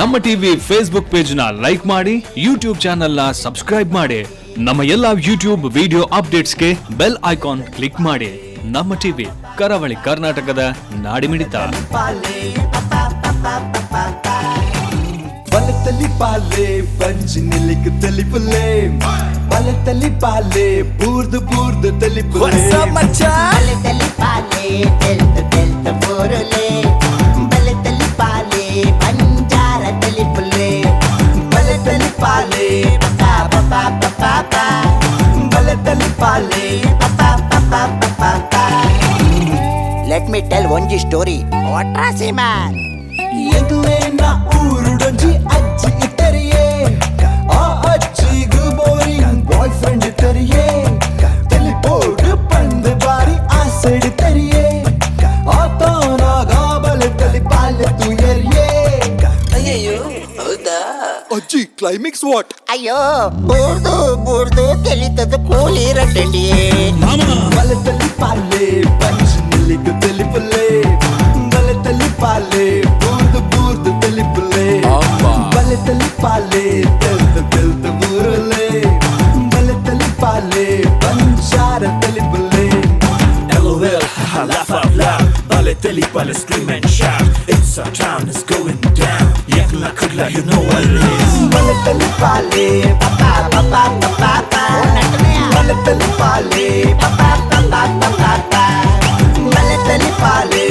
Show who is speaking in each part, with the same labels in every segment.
Speaker 1: ನಮ್ಮ TV Facebook page ನ like ಮಾಡಿ, ಯೂಟ್ಯೂಬ್ ಚಾನೆಲ್ ನ ಸಬ್ಸ್ಕ್ರೈಬ್ ಮಾಡಿ. ನಮ್ಮ ಎಲ್ಲಾ ಯೂಟ್ಯೂಬ್ ವಿಡಿಯೋ ಅಪ್ಡೇಟ್ಸ್ಗೆ ಬೆಲ್ ಐಕಾನ್ ಕ್ಲಿಕ್ ಮಾಡಿ. ನಮ್ಮ ಟಿವಿ ಕರಾವಳಿ ಕರ್ನಾಟಕದ ನಾಡಿಮಿಡಿತ.
Speaker 2: ಬಲತಲಿ ಪಾಲೆ ಪಂಚಿನಿಲಿಕ್ ತಲಿಪುಲೆ, ಬಲತಲಿ ಪಾಲೆ ಬೂರ್ದು ಬೂರ್ದು ತಲಿಪುಲೆ,
Speaker 3: ಬಲತಲಿ ಪಾಲೆ ತೆಲ್ತು ತೆಲ್ತು ಬೋರಲೆ, ಬಲತಲಿ ಪಾಲೆ ಪಂಜಾರ ತಲಿಪುಲೆ, ಬಲತಲಿ ಪಾಲೆ ಪಪಾ ಪಪಾ ಪಪಾ, ಬಲತಲಿ ಪಾಲೆ ಪಪಾ ಪಪಾ ಪಪಾ. ಲೆಟ್ ಮಿ ಟೆಲ್ ಒಂಜಿ ಸ್ಟೋರಿ. ಒಟ್ರಾಸಿ ಮ್ಯಾನ್
Speaker 2: ಎಂಗ್ಲೇನ ಊರುಡೊಂಜಿ ಅಜ್ಜಿ ಇತ್ತರಿಯೇ, ಆ ಅಜ್ಜಿಗೂ ಬೋರಿಂಗ್ ಬಾಯ್ ಫ್ರೆಂಡ್ ಇತ್ತರಿಯೇ, ತಲಿಪೋಡು ಪಂದ್ ಬಾರಿ ಆ ಸೈಡ್ ಇತ್ತರಿಯೇ, ಆತನಾಗ ಬಲತಲಿ ಪಾಲೆ ತುಯರಿಯೇ.
Speaker 3: ಅಯ್ಯೋ ಹೌದಾ
Speaker 2: ಅಜ್ಜಿ ಕ್ಲೈಮ್ಯಾಕ್ಸ್ ವಾಟ್?
Speaker 3: ಅಯ್ಯೋ ಬೂರ್ದು ಬೂರ್ದು ತೆಲಿತದ ಕೂಲಿರಟಂಡಿಯೇ.
Speaker 2: ಬಲತಲಿ ಪಾಲೆ ಪಂಚಿನಿಲಿಕ್ ತಲಿಪುಲೆ, ಬಲತಲಿ ಪಾಲೆ ಬೂರ್ದು ಬೂರ್ದು ತಲಿಪುಲೆ, ಬಲತಲಿ ಪಾಲೆ ತೆಲ್ತು ತೆಲ್ತು ಬೂರಲೆ, ಬಲತಲಿ ಪಾಲೆ ಪಂಚಾರ ತಲಿಪುಲೆ.
Speaker 4: LOL, laugh out loud. Balotelli, Balo, scream and shout. It's our town, it's going down. Yakla Kudla, you know what it is.
Speaker 2: ಬಲತಲಿ ಪಾಲೆ
Speaker 3: ಪಪಾ ಪಪಾ ಪಪಾ,
Speaker 2: ಬಲತಲಿ ಪಾಲೆ
Speaker 3: ಪಪಾ ಪಪಾ ಪಪಾ, ಬಲತಲಿ ಪಾಲೆ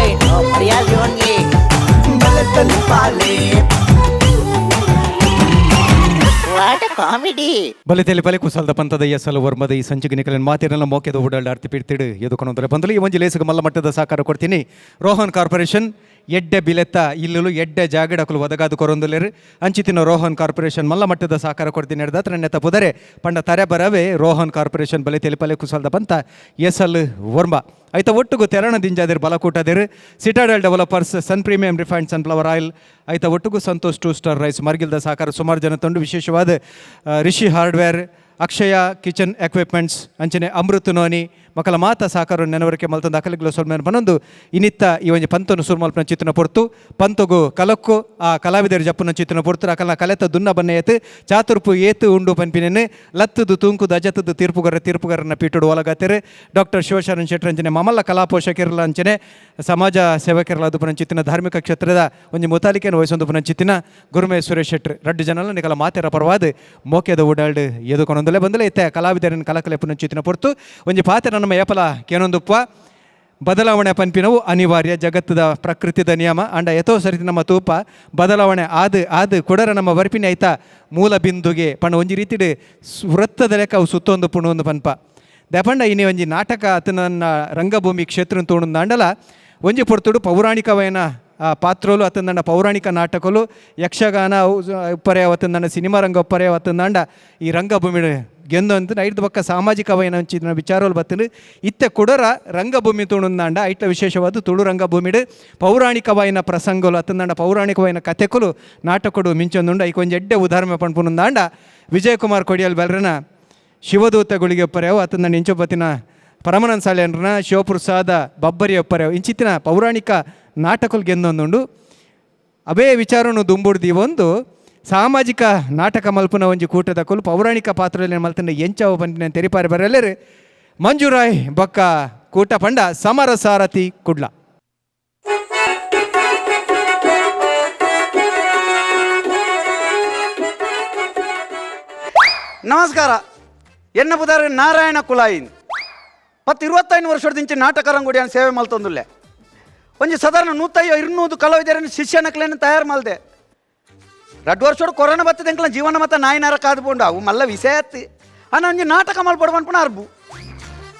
Speaker 3: ಐ ನೋ ರಿಯಲ್ ಓನ್ಲಿ,
Speaker 2: ಬಲತಲಿ ಪಾಲೆ.
Speaker 3: What a comedy.
Speaker 5: ಬಲಿತೆಲಿ ಬಲಿ ಕುಸಲ್ದ ಪಂತದ ಎಸಲು ವರ್ಮದ ಈ ಸಂಚಿಗೆ ನಿಕಲಿನ ಮಾತಿರಲ್ಲ ಮೋಕೆದ ಓಡಾಡ ಆರ್ತಿ ಪಿಡ್ತಿಡು ಎದುಕೊಂಡ್ರೆ ಬಂದಲು ಈ ಒಂಜಿ ಲೇಸಿಗೆ ಮಲ್ಲ ಮಟ್ಟದ ಸಹಕಾರ ಕೊಡ್ತೀನಿ. ರೋಹನ್ ಕಾರ್ಪೊರೇಷನ್ ಎಡ್ಡೆ ಬಿಲೆತ್ತ ಇಲ್ಲಲು ಎಡ್ಡೆ ಜಾಗಡಕಲು ಒದಗಾದು ಕೊರೊಂದುಲೇರು ಅಂಚಿತಿನ ರೋಹನ್ ಕಾರ್ಪೊರೇಷನ್ ಮಲ್ಲ ಮಟ್ಟದ ಸಹಕಾರ ಕೊಡ್ತೀನಿ ಹಿಡ್ದ ನೆತ್ತ ಪುದರೆ ಪಂಡ ತರೆ ಬರವೇ ರೋಹನ್ ಕಾರ್ಪೊರೇಷನ್ ಬಲಿ ತೆಲಿಪಲೆ ಕುಸಲ್ದ ಪಂತ ಎಸಲ್ ವರ್ಮ ಐತ ಒಟ್ಟುಗು ತೆರಣ ದಿಂಜಾದಿರು ಬಲಕೂಟದಿರು ಸಿಟಾಡೆಲ್ ಡೆವಲಪರ್ಸ್ ಸನ್ ಪ್ರೀಮಿಯಂ ರಿಫೈನ್ಡ್ ಸನ್ಫ್ಲವರ್ ಆಯಿಲ್ ಐತ ಒಟ್ಟುಗು ಸಂತೋಷ್ 2 ಸ್ಟಾರ್ ರೈಸ್ ಮರ್ಗಿಲ್ದ ಸಹಕಾರ ಸುಮಾರು ಜನ ತಂಡು ವಿಶೇಷವಾದ ರಿಷಿ ಹಾರ್ಡ್ವೇರ್ ಅಕ್ಷಯ ಕಿಚನ್ ಎಕ್ವಿಪ್ಮೆಂಟ್ಸ್ ಅಂಚನೆ ಅಮೃತ ನೋನಿ ಮಕ್ಕಳ ಮಾತ ಸಹಕಾರ ನೆನವರಿಕೆ ಮಲ್ತಂದು ಅಕಲಿಗ್ಲ ಸೊಲ್ಮೇನು ಬನ್ನೊಂದು ಇನ್ನಿತ್ತ ಈ ಒಂಜಿ ಪಂತನು ಸುರ್ಮಲ್ಪನ ಚಿತ್ರನ ಪೊರ್ತು ಪಂತಗು ಕಲಕ್ಕು ಆ ಕಲಾವಿದರು ಜಪ್ಪನ ಚಿತ್ರನ ಪೊರ್ತು ಅಕಲ್ನ ಕಲೆತ ದುನ್ನ ಬನ್ನ ಏತು ಚಾತುರ್ಪು ಏತು ಉಂಡು ಪನ್ಪಿನೇನು ಲತ್ತದು ತೂಂಕುದು ಅಜತದು ತೀರ್ಪುಗಾರನ ಪೀಟುಡು ಒಲಗತ್ತೆರು ಡಾಕ್ಟರ್ ಶಿವಶರಣ್ ಶೆಟ್ಟಿ ಅಂಚನೆ ಮಮಲ್ಲ ಕಲಾ ಪೋಷಕರಿಲ್ಲ ಅಂಚನೆ ಸಮಾಜ ಸೇವಕರಿಲ್ಲ ಅದು ಪುನಂಚಿತ್ತಿನ ಧಾರ್ಮಿಕ ಕ್ಷೇತ್ರದ ಒಂಜಿ ಮುತಾಲಿಕೆಯನ್ನು ವಹಿಸೊಂದು ಪುನಂಚಿತ್ತಿನ ಗುರುಮೇ ಸುರೇಶ್ ಶೆಟ್ಟಿ ರಡ್ಡು ಜನಲ್ಲ ನಿಕಲ ಮಾತೆರ ಪರವಾದ ಮೋಕೆದ ಓಡಾಡು ಎದುಕೊಂಡೊಂದಲೇ ಬಂದಲೇ ಇತ್ತೆ ಕಲಾವಿದರನ್ನು ಕಲಕಲೆ ಪುನಂಚಿತ್ತಿನ ಪೊರ್ತು ಒಂಜಿ ಪಾತೆರ ನಮ್ಮ ಏಪಲ ಕೇನೊಂದುಪ್ಪ ಬದಲಾವಣೆ ಪನ್ಪಿನವು ಅನಿವಾರ್ಯ ಜಗತ್ತದ ಪ್ರಕೃತಿದ ನಿಯಮ ಅಂಡ ಎತೋ ಸರಿತಿ ನಮ್ಮ ತೂಪ ಬದಲಾವಣೆ ಆದು ಕೊಡರ ನಮ್ಮ ವರ್ಪಿನಿ ಆಯ್ತಾ ಮೂಲ ಬಿಂದುಗೆ ಪಂಡ ಒಂಜಿ ರೀತಿಡು ವೃತ್ತದ ಲೆಕ್ಕ ಅವು ಸುತ್ತೊಂದು ಪುಣ ಒಂದು ಪನ್ಪ ದಪಂಡ ಇನ್ನಿ ಒಂಜಿ ನಾಟಕ ಅತನ ರಂಗಭೂಮಿ ಕ್ಷೇತ್ರ ತೋಣುಂದ ಅಂಡಲ ಒಂಜಿ ಪೊರ್ತುಡು ಪೌರಾಣಿಕವೈನ ಪಾತ್ರೋಲು ಅತ್ತಂದಂಡ ಪೌರಾಣಿಕ ನಾಟಕಲು ಯಕ್ಷಗಾನ ಉಪ್ಪರೆ ಅವತ್ತಂದಂಡ ಸಿನಿಮಾ ರಂಗ ಉಪ್ಪರೆ ಅವತ್ತಂದಂಡ ಈ ರಂಗಭೂಮಿ ಗೆಂದು ಅಂತ ಐದು ಪಕ್ಕ ಸಾಮಾಜಿಕವೈನ ಹಂಚಿನ ವಿಚಾರಗಳು ಬತ್ತಲು ಇತ್ತೆ ಕುಡರ ರಂಗಭೂಮಿ ತುಳುಂದಾಂಡ ಐಟ್ಲ ವಿಶೇಷವಾದ ತುಳು ರಂಗಭೂಮಿಡು ಪೌರಾಣಿಕವೈನ ಪ್ರಸಂಗಲು ಅತ್ತಂದಂಡ ಪೌರಾಣಿಕವೈನ ಕಥೆಕಲು ನಾಟಕಡು ಮಿಂಚೊಂದುಂಡ ಈ ಕೊಂಚ ಎಡ್ಡೆ ಉದಾಹರಣೆ ಪಣ್ಪುನುಂದಾಂಡ ವಿಜಯಕುಮಾರ್ ಕೊಡಿಯಲ್ ಬೆಲ್ರನ ಶಿವದೂತಗಳಿಗೆ ಒಪ್ಪರೆವು ಅತ್ತಂದಂಡ ಇಂಚೊಬ್ಬತ್ತಿನ ಪರಮಾನಂದ ಸಾಲೆಯನ್ರನ ಶಿವಪ್ರಸಾದ ಬಬ್ಬರಿ ಒಪ್ಪರೆವು ಇಂಚಿತ್ತಿನ ಪೌರಾಣಿಕ ನಾಟಕಲು ಗೆಂದೊಂದುಂಡು ಅವೇ ವಿಚಾರನು ದುಂಬುಡ್ದು ಒಂದು ಸಾಮಾಜಿಕ ನಾಟಕ ಮಲ್ಪುನ ಒಂಜಿ ಕೂಟದ ಕೊಲು ಪೌರಾಣಿಕ ಪಾತ್ರದಲ್ಲಿ ಮಲ್ತಂಡ ಎಂಚವ ಪಂಪಿನ ತೆರಿಪಾರಿ ಬರಲೇರು ಮಂಜುರಾಯ್ ಬೊಕ್ಕ ಕೂಟ ಪಂಡ ಸಮರ ಸಾರಥಿ ಕುಡ್ಲ.
Speaker 6: ನಮಸ್ಕಾರ ಎನ್ನ ಬುಧಾರ ನಾರಾಯಣ ಕುಲಾಯಿನ್ 25 ವರ್ಷದಿಂದ ನಾಟಕ ರಂಗೋಡಿಯನ್ನು ಸೇವೆ ಮಲ್ತೊಂದುಲ್ಲೆ ಒಂಜಿ ಸಾಧಾರಣ 150-200 ಕಲಾವಿದರನ್ನು ಶಿಷ್ಯನಕ್ಲೇನು ತಯಾರು ಮಲ್ದೆ 2 ವರ್ಷ ಕೊರೋನಾ ಬರ್ತದೆ ಅಂಕಲ ಜೀವನ ಮತ್ತು ನಾಯಿನಾರ ಕಾದ್ಕೊಂಡು ಅವು ಮಲ್ಲ ವಿಷಯ ಅತ್ತಿ ಅನ್ನ ಒಂಜಿ ನಾಟಕ ಮಲ್ಪಡು ಪನ್ಪುಣ ಅರ್ಬು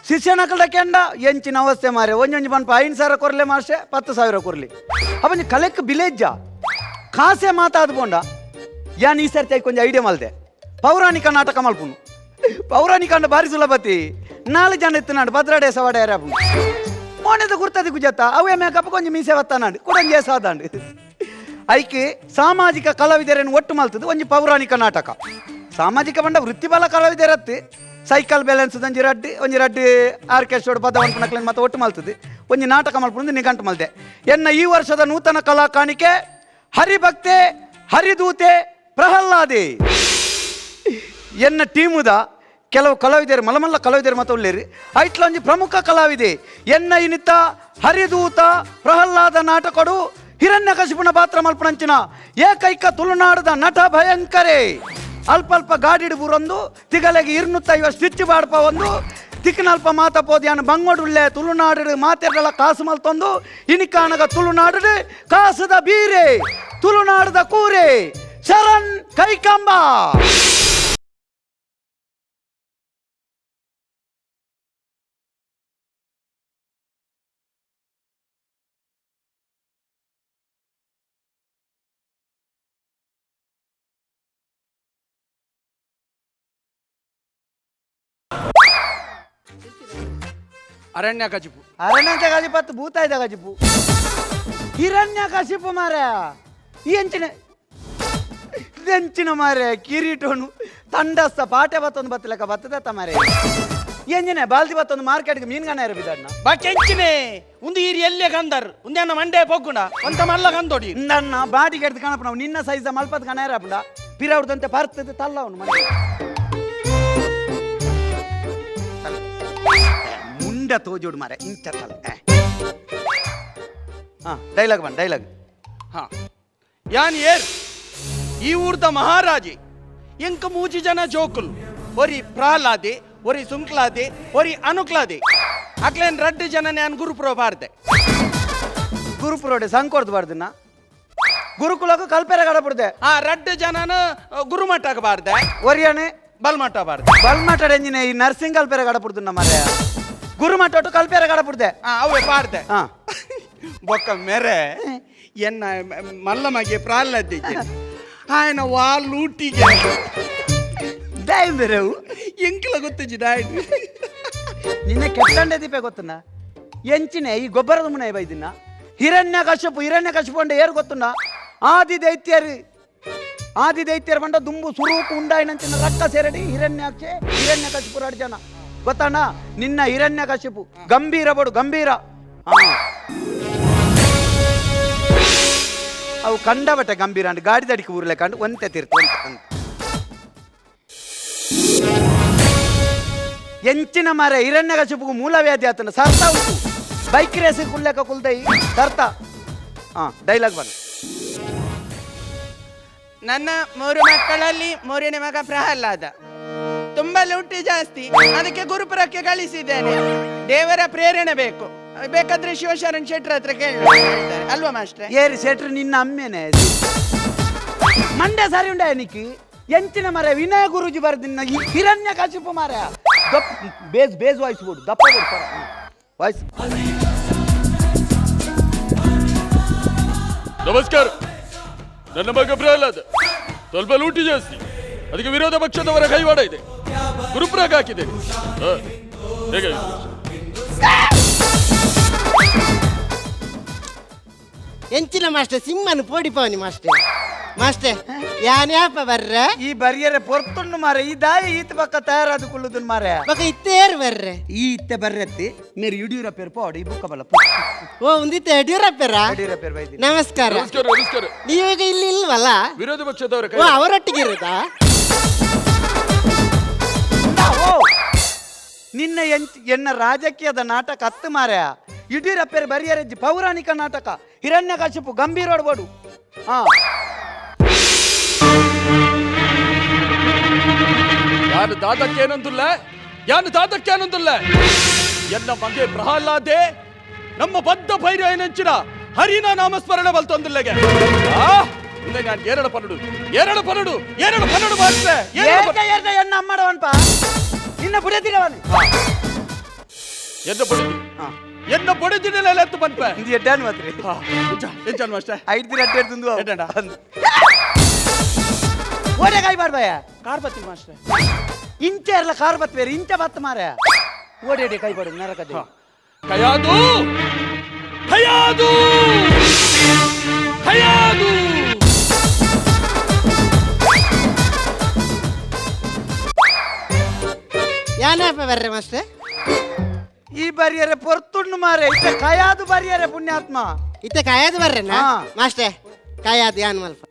Speaker 6: ಶಿಷ್ಯನಕಲ್ದ ಕೆಂಡ ಎಂಚಿನ ಅವಸ್ಥೆ ಮಾರೆ ಒಂಜೊಂಜಿ ಪನ್ಪ 5,000 ಕೊರ್ಲೆ ಮಾರ್ಷೆ 10,000 ಕೊರ್ಲಿ ಅವನ್ ಕಲೆಕ್ ಬಿಲೇಜ್ಜ ಕಾಸೆ ಮಾತಾದ್ಕೊಂಡ ಯಾನ್ ಈ ಸರ್ತಿ ಕೊಂಚ ಐಡಿಯಾ ಮಲ್ದೆ ಪೌರಾಣಿಕ ನಾಟಕ ಮಲ್ಪುನು ಪೌರಾಣಿಕ ಅಂಡ ಬಾರಿ ಸುಲಭತಿ 4 ಜನ ಇತ್ತು ಭದ್ರಾಡೆ ಸವಾಡೆ ಮೋನೆದ ಗುರ್ತದಿ ಗುಜತ್ತ ಅವೇ ಮೇಕಪ್ಪ ಕೊಂಚ ಮೀಸೆ ಒತ್ತಾನಾಡು ಕುಡಂಜೆ ಸಾದಾಂಡು ಐಕೆ ಸಾಮಾಜಿಕ ಕಲಾವಿದರನ್ನು ಒಟ್ಟು ಮಲ್ತದ್ದು ಒಂಜಿ ಪೌರಾಣಿಕ ನಾಟಕ ಸಾಮಾಜಿಕ ಬಂಡ ವೃತ್ತಿಬಲ ಕಲಾವಿದರತ್ತಿ ಸೈಕಲ್ ಬ್ಯಾಲೆನ್ಸ್ ಒಂಜಿ ರಡ್ಡಿ ಆರ್ಕೆಸ್ಟ್ರಾ ಪದ ಮಕ್ಳನ್ನು ಮತ್ತೆ ಒಟ್ಟು ಮಲ್ತದ್ದು ಒಂಜಿ ನಾಟಕ ಮಲ್ಪುಂದು ನಿಘಂಟು ಮಲ್ದೆ ಎನ್ನ ಈ ವರ್ಷದ ನೂತನ ಕಲಾ ಕಾಣಿಕೆ ಹರಿಭಕ್ತೆ ಹರಿದೂತೆ ಪ್ರಹ್ಲಾದೆ ಎನ್ನ ಟೀಮುದ ಕೆಲವು ಕಲಾವಿದರು ಮಲಮಲ್ಲ ಕಲಾವಿದರು ಮಾತ್ರ ಒಳ್ಳೆರಿ ಐಟ್ಲ ಒಂಜಿ ಪ್ರಮುಖ ಕಲಾವಿದೆ ಎನ್ನ ಇನಿತ ಹರಿದೂತ ಪ್ರಹ್ಲಾದ ನಾಟಕಡು ಹಿರಣ್ಯಕಶಿಪುನ ಪಾತ್ರ ಮಲ್ಪನಂಚಿನ ಏಕೈಕ ತುಳುನಾಡದ ನಟ ಭಯಂಕರೇ ಅಲ್ಪ ಅಲ್ಪ ಗಾಡಿಡು ಬುರೊಂದು ತಿಗಲೆಗೆ 250 ಸ್ಟಿಚ್ ಬಾಡ್ಪ ಒಂದು ತಿಕ್ಕನಲ್ಪ ಮಾತ ಪೋದ್ಯಾನ ಬಂಗೋಡುಳ್ಳೆ ತುಳುನಾಡು ಮಾತೆರ್ಗಳ ಕಾಸು ಮಲ್ತೊಂದು ಇನಿಕಾನಗ ತುಳುನಾಡು ಕಾಸದ ಬೀರೆ ತುಳುನಾಡದ ಕೂರೆ ಶರಣ್ ಕೈಕಂಬ.
Speaker 7: ಅರಣ್ಯಕಶಿಪು
Speaker 6: ಅರಣ್ಯಕಶಿಪತ್ತು ಭೂತಾಯ್ದ ಕಶಿಪು ಹಿರಣ್ಯಕಶಿಪು ಮಾರ್ಯ ಈ ಎಂಚಿನ ಮಾರ್ಯ ಕಿರೀಟೋನು ತಂಡಸ್ತ ಪಾಟೆ ಬತ್ತೊಂದು ಬತ್ತಲೆಕ್ಕ ಬತ್ತದತ್ತ ಮಾರ್ಯ ಎಂಜಿನ ಬಾಲ್ದಿ ಬತ್ತೊಂದು ಮಾರ್ಕೆಟ್ಗೆ ಮೀನ್ಗನ ಇರಬಿದಣ್ಣ
Speaker 7: ಬಕೆಂಚಿನೆ ಒಂದು ಈರಿ ಎಲ್ಲೇ ಕಂದರ್ ಒಂದೇನ ಮಂಡೆ ಪೊಗ್ಗುಂಡ ಒಂತ ಮಲ್ಲ ಕಂದೋಡಿ
Speaker 6: ನನ್ನ ಬಾಡಿಗೆ ಎಡ್ದು ಕಾಣಪ್ಪ ನಾವು ನಿನ್ನ ಸೈಜ್ ಮಲ್ಪದ ಕಣ ಇರಪುಂಡ ಪಿರವ್ರದಂತೆ ಬರ್ತದೆ ತಲ್ಲ ಅವನು ಮನೆ ಮುಂಡ ತೋಜೋಡು ಮಾರೆ ಇಂಚ ತಲ್ಲ ಡೈಲಾಗ್ ಬನ್ ಡೈಲಾಗ್
Speaker 7: ಹಾ ಯಾನ್ ಏರ್ ಈ ಊರ್ದ ಮಹಾರಾಜೆ ಎಂಕ ಮೂಜಿ ಜನ ಜೋಕುಲು ಒರಿ ಪ್ರಹ್ಲಾದೆ ಒರಿ ಸುಂಕ್ಲಾದೆ ಒರಿ ಅನುಕ್ಲಾದೆ ಅಕ್ಲೇನ್ 2 ಜನ ನಾನು ಗುರುಪುರ ಬಾರ್ದೆ
Speaker 6: ಗುರುಪುರೋಡೆ ಸಂಕೋರ್ದು ಬಾರ್ದನ್ನ ಗುರುಕುಲಕ್ಕೂ ಕಲ್ಪೆರ ಗಡಪುಡ್ದೆ
Speaker 7: ಆ 2 ಜನನ ಗುರುಮಠಕ್ಕೆ ಬಾರ್ದೆ
Speaker 6: ಒರಿಯಾನೆ
Speaker 7: ಬಲ್ಮಠ ಬಾರ್ದೆ
Speaker 6: ಬಲ್ಮಠ ಎಂಜಿನ ಈ ನರ್ಸಿಂಗ್ ಕಲ್ಪೆರ ಗಡಪುಡ್ದು ಮಾರ್ರೆ ಗುರುಮಠ ಒಟ್ಟು ಕಲ್ಪೆರ ಗಡಪುಡ್ದೆ
Speaker 7: ಅವೇ ಬಾರ್ದೆ
Speaker 6: ಹಾ
Speaker 7: ಬೊಕ್ಕ ಮೆರೆ ಎನ್ನ ಮಲ್ಲಮಗೆ ಪ್ರಹ್ಲಾದೆ ఆయన వాళ్ళూಟಿಗೆ
Speaker 6: ಡೈ ಬೇರೆವು
Speaker 7: ಎಂಕಿಲ ಗೊತ್ತಿಜ್ಜಿ ಡಾಯ್
Speaker 6: ನಿನ್ನ ಕೆಟ್ಟಂಡೆ ದೀಪೆ ಗೊತ್ತುನ ಎಂಚಿನ ಈ ಗೊಬ್ಬರದ ಮುನೆ ಬೈದಿನ ಹಿರಣ್ಯ ಕಶಿಪು ಅಂಡೆ ಏರು ಗೊತ್ತುನ ಆದಿ ದೈತ್ಯರು ಬಂಡ ದುಂಬು ಸುರೂಪು ಉಂಡಾಯಿನಂಚಿನ ರಕ್ತ ಸೇರಡಿ ಹಿರಣ್ಯ ಕಶಿಪು 2 ಜನ ಗೊತ್ತಣ್ಣ ನಿನ್ನ ಹಿರಣ್ಯ ಕಶಿಪು ಗಂಭೀರ ಬಡು ಗಂಭೀರ ಅವು ಕಂಡಬಟ್ಟೆ ಗಂಭೀರ ಅಂಡ್ ಗಾಡಿ ದಡಿಕೆ ಊರ್ಲೆ ಕಂಡು ಒಂತೆ ತೀರ್ತು ಎಂಚಿನ ಮಾರ ಹಿರಣ್ಯ ಕಶಿಪುಗು ಮೂಲ ವ್ಯಾಧಿ ಆತನ ಸರ್ತ ಉಂಟು ಬೈಕ್ ರೇಸ್ ಕುಲ್ಲೆಕ ಕುಲ್ದೈ ಸರ್ತ ಡೈಲಾಗ್ ಬನ್
Speaker 7: ನನ್ನ 3 ಮಕ್ಕಳಲ್ಲಿ 3ನೇ ಮಗ ಪ್ರಹ್ಲಾದ ತುಂಬಾ ಲೂಟಿ ಜಾಸ್ತಿ ಅದಕ್ಕೆ ಗುರುಪುರಕ್ಕೆ ಕಳಿಸಿದ್ದೇನೆ ದೇವರ ಪ್ರೇರಣೆ ಬೇಕು ಬೇಕಾದ್ರೆ ಶಿವಶರಣ್ ಶೆಟ್ರ ಹತ್ರ ಕೇಳ್ತಾರೆ ಅಲ್ವಾ ಮಾಸ್ಟ್ರೆ
Speaker 6: ಏರಿ ಶೆಟ್ರು ನಿನ್ನ ಅಮ್ಮೇನೆ ಮಂಡ್ಯ ಸಾರಿ ಉಂಡ ನಿಕ್ಕಿ ಎಂಚಿನ ಮರ ವಿನಯ ಗುರುಜಿ ಬರ್ದಿನ ಈ ಹಿರಣ್ಯ ಕಶಿಪು ಮಾರ ಬೇಸ್ ವಾಯ್ಸ್ ಬೋಡು ದಪ್ಪ ಬೋಡು ವಾಯ್ಸ್
Speaker 8: ನಮಸ್ಕಾರ ನನ್ನ ಮಗ ಪ್ರಹ್ಲಾದ ಸ್ವಲ್ಪ ಲೂಟಿ ಜಾಸ್ತಿ ಅದಕ್ಕೆ ವಿರೋಧ ಪಕ್ಷದವರ ಕೈವಾಡ ಇದೆ ಗುರುಪುರಕ್ಕೆ ಹಾಕಿದ್ದೇನೆ ಹೇಗೆ
Speaker 3: ಎಂಚಿನ ಮಾಸ್ಟರ್ ಸಿಂಹನು ಪೋಡಿಪವನಿ ಮಾಸ್ಟರ್ ಯಾನ್ಯಾಪ ಬರ್ರೆ
Speaker 6: ಈ ಬರಿಯರೆ ಪೊರ್ತುಂಡು ಮಾರ ಈ ದಾಯಿ ಈತ ಪಕ್ಕ ತಯಾರಾದ ಕುಳ್ಳುದು ಮಾರ
Speaker 3: ಬಕ ಇತ್ತೇರು ಬರ್ರೆ
Speaker 6: ಈ ಇತ್ತೆ ಬರ್ರತ್ತಿ ಮೇರೆ ಯಡಿಯೂರಪ್ಪೇರು ಪೋಡಿ ಬುಕ್ಕ ಬಲ್ಲ
Speaker 3: ಓ ಒಂದಿತ್ತ ಯಡಿಯೂರಪ್ಪರ
Speaker 6: ಯಡಿಯೂರಪ್ಪೇರು ಬೈದಿ
Speaker 3: ನಮಸ್ಕಾರ
Speaker 8: ನಮಸ್ಕಾರ
Speaker 3: ನೀವೀಗ ಇಲ್ಲಿ ಇಲ್ವಲ್ಲ
Speaker 8: ವಿರೋಧ ಪಕ್ಷದವರ
Speaker 3: ಓ ಅವರೊಟ್ಟಿಗೆ ಇರುತ್ತಾ
Speaker 6: ಓ ನಿನ್ನ ಎನ್ನ ರಾಜಕೀಯದ ನಾಟಕ ಹತ್ತು ಮಾರ ಯಡಿಯೂರಪ್ಪೇರು ಬರಿಯರೆ ಪೌರಾಣಿಕ ನಾಟಕ ಹಿರಣ್ಯ ಕಶಿಪು ಗಂಭೀರ ಹೊಡ್ಬೋಡು
Speaker 8: ಯಾನು ದಾದಕ್ಕೇನಂದುಲ್ಲ ಎನ್ನ ಮಗೆ ಪ್ರಹ್ಲಾದೆ ನಮ್ಮ ಬದ್ಧ ಭೈರ್ಯ ಏನಂಚಿನ ಹರಿನ ನಾಮಸ್ಮರಣೆ ಬಲ್ತೊಂದಿಲ್ಲಗೆ ಮುಂದೆ ನಾನು ಎರಡು ಪನ್ನಡು ಮಾಡ್ತೆ
Speaker 6: ಎನ್ನ ಅಮ್ಮಡವನ್ಪ ನಿನ್ನ ಬುಡದಿರವನು
Speaker 8: ಎನ್ನ ಬೊಡಿದಿನಲ್ಲ ಎತ್ತು ಬಂದ್ಪ
Speaker 6: ಇದು ಎಡ್ಡಾನ್ ಮಾತ್ರಿ
Speaker 8: ಎಂಚಾನ್ ಮಾಸ್ಟರ್
Speaker 6: 5 ದಿನ ಅಡ್ಡೇಡ್ ತಿಂದು
Speaker 8: ಎಡ್ಡಾಡ
Speaker 6: ಓಡೆ ಕೈ ಮಾಡ್ಬಾಯ
Speaker 7: ಕಾರ್ಬತ್ತಿ ಮಾಸ್ಟರ್
Speaker 6: ಇಂಚೆ ಇರಲ್ಲ ಕಾರ್ ಬತ್ ಬೇರೆ ಇಂಚೆ ಬತ್ ಮಾರ ಓಡಿ ಕೈ ಬಡು ನರಕದೆ
Speaker 8: ಹಯಾದು
Speaker 3: ಯಾನ್ಯಾಪ ಬರ್ರೆ ಮಾಸ್ಟರ್
Speaker 6: ಈ ಬರಿಯರೆ ಪೊರ್ತುಂಡು ಮಾರೆ ಇತ್ತೆ ಕಯಾದು ಬರಿಯರೆ ಪುಣ್ಯಾತ್ಮ
Speaker 3: ಇತ್ತೆ ಕಾಯದು ಬರ್ರೆನಾ
Speaker 6: ಹಾ.
Speaker 3: ಮಾಸ್ಟರ್ ಕೈಯಾದ ಯಾನ್ ಮಲ್ಪ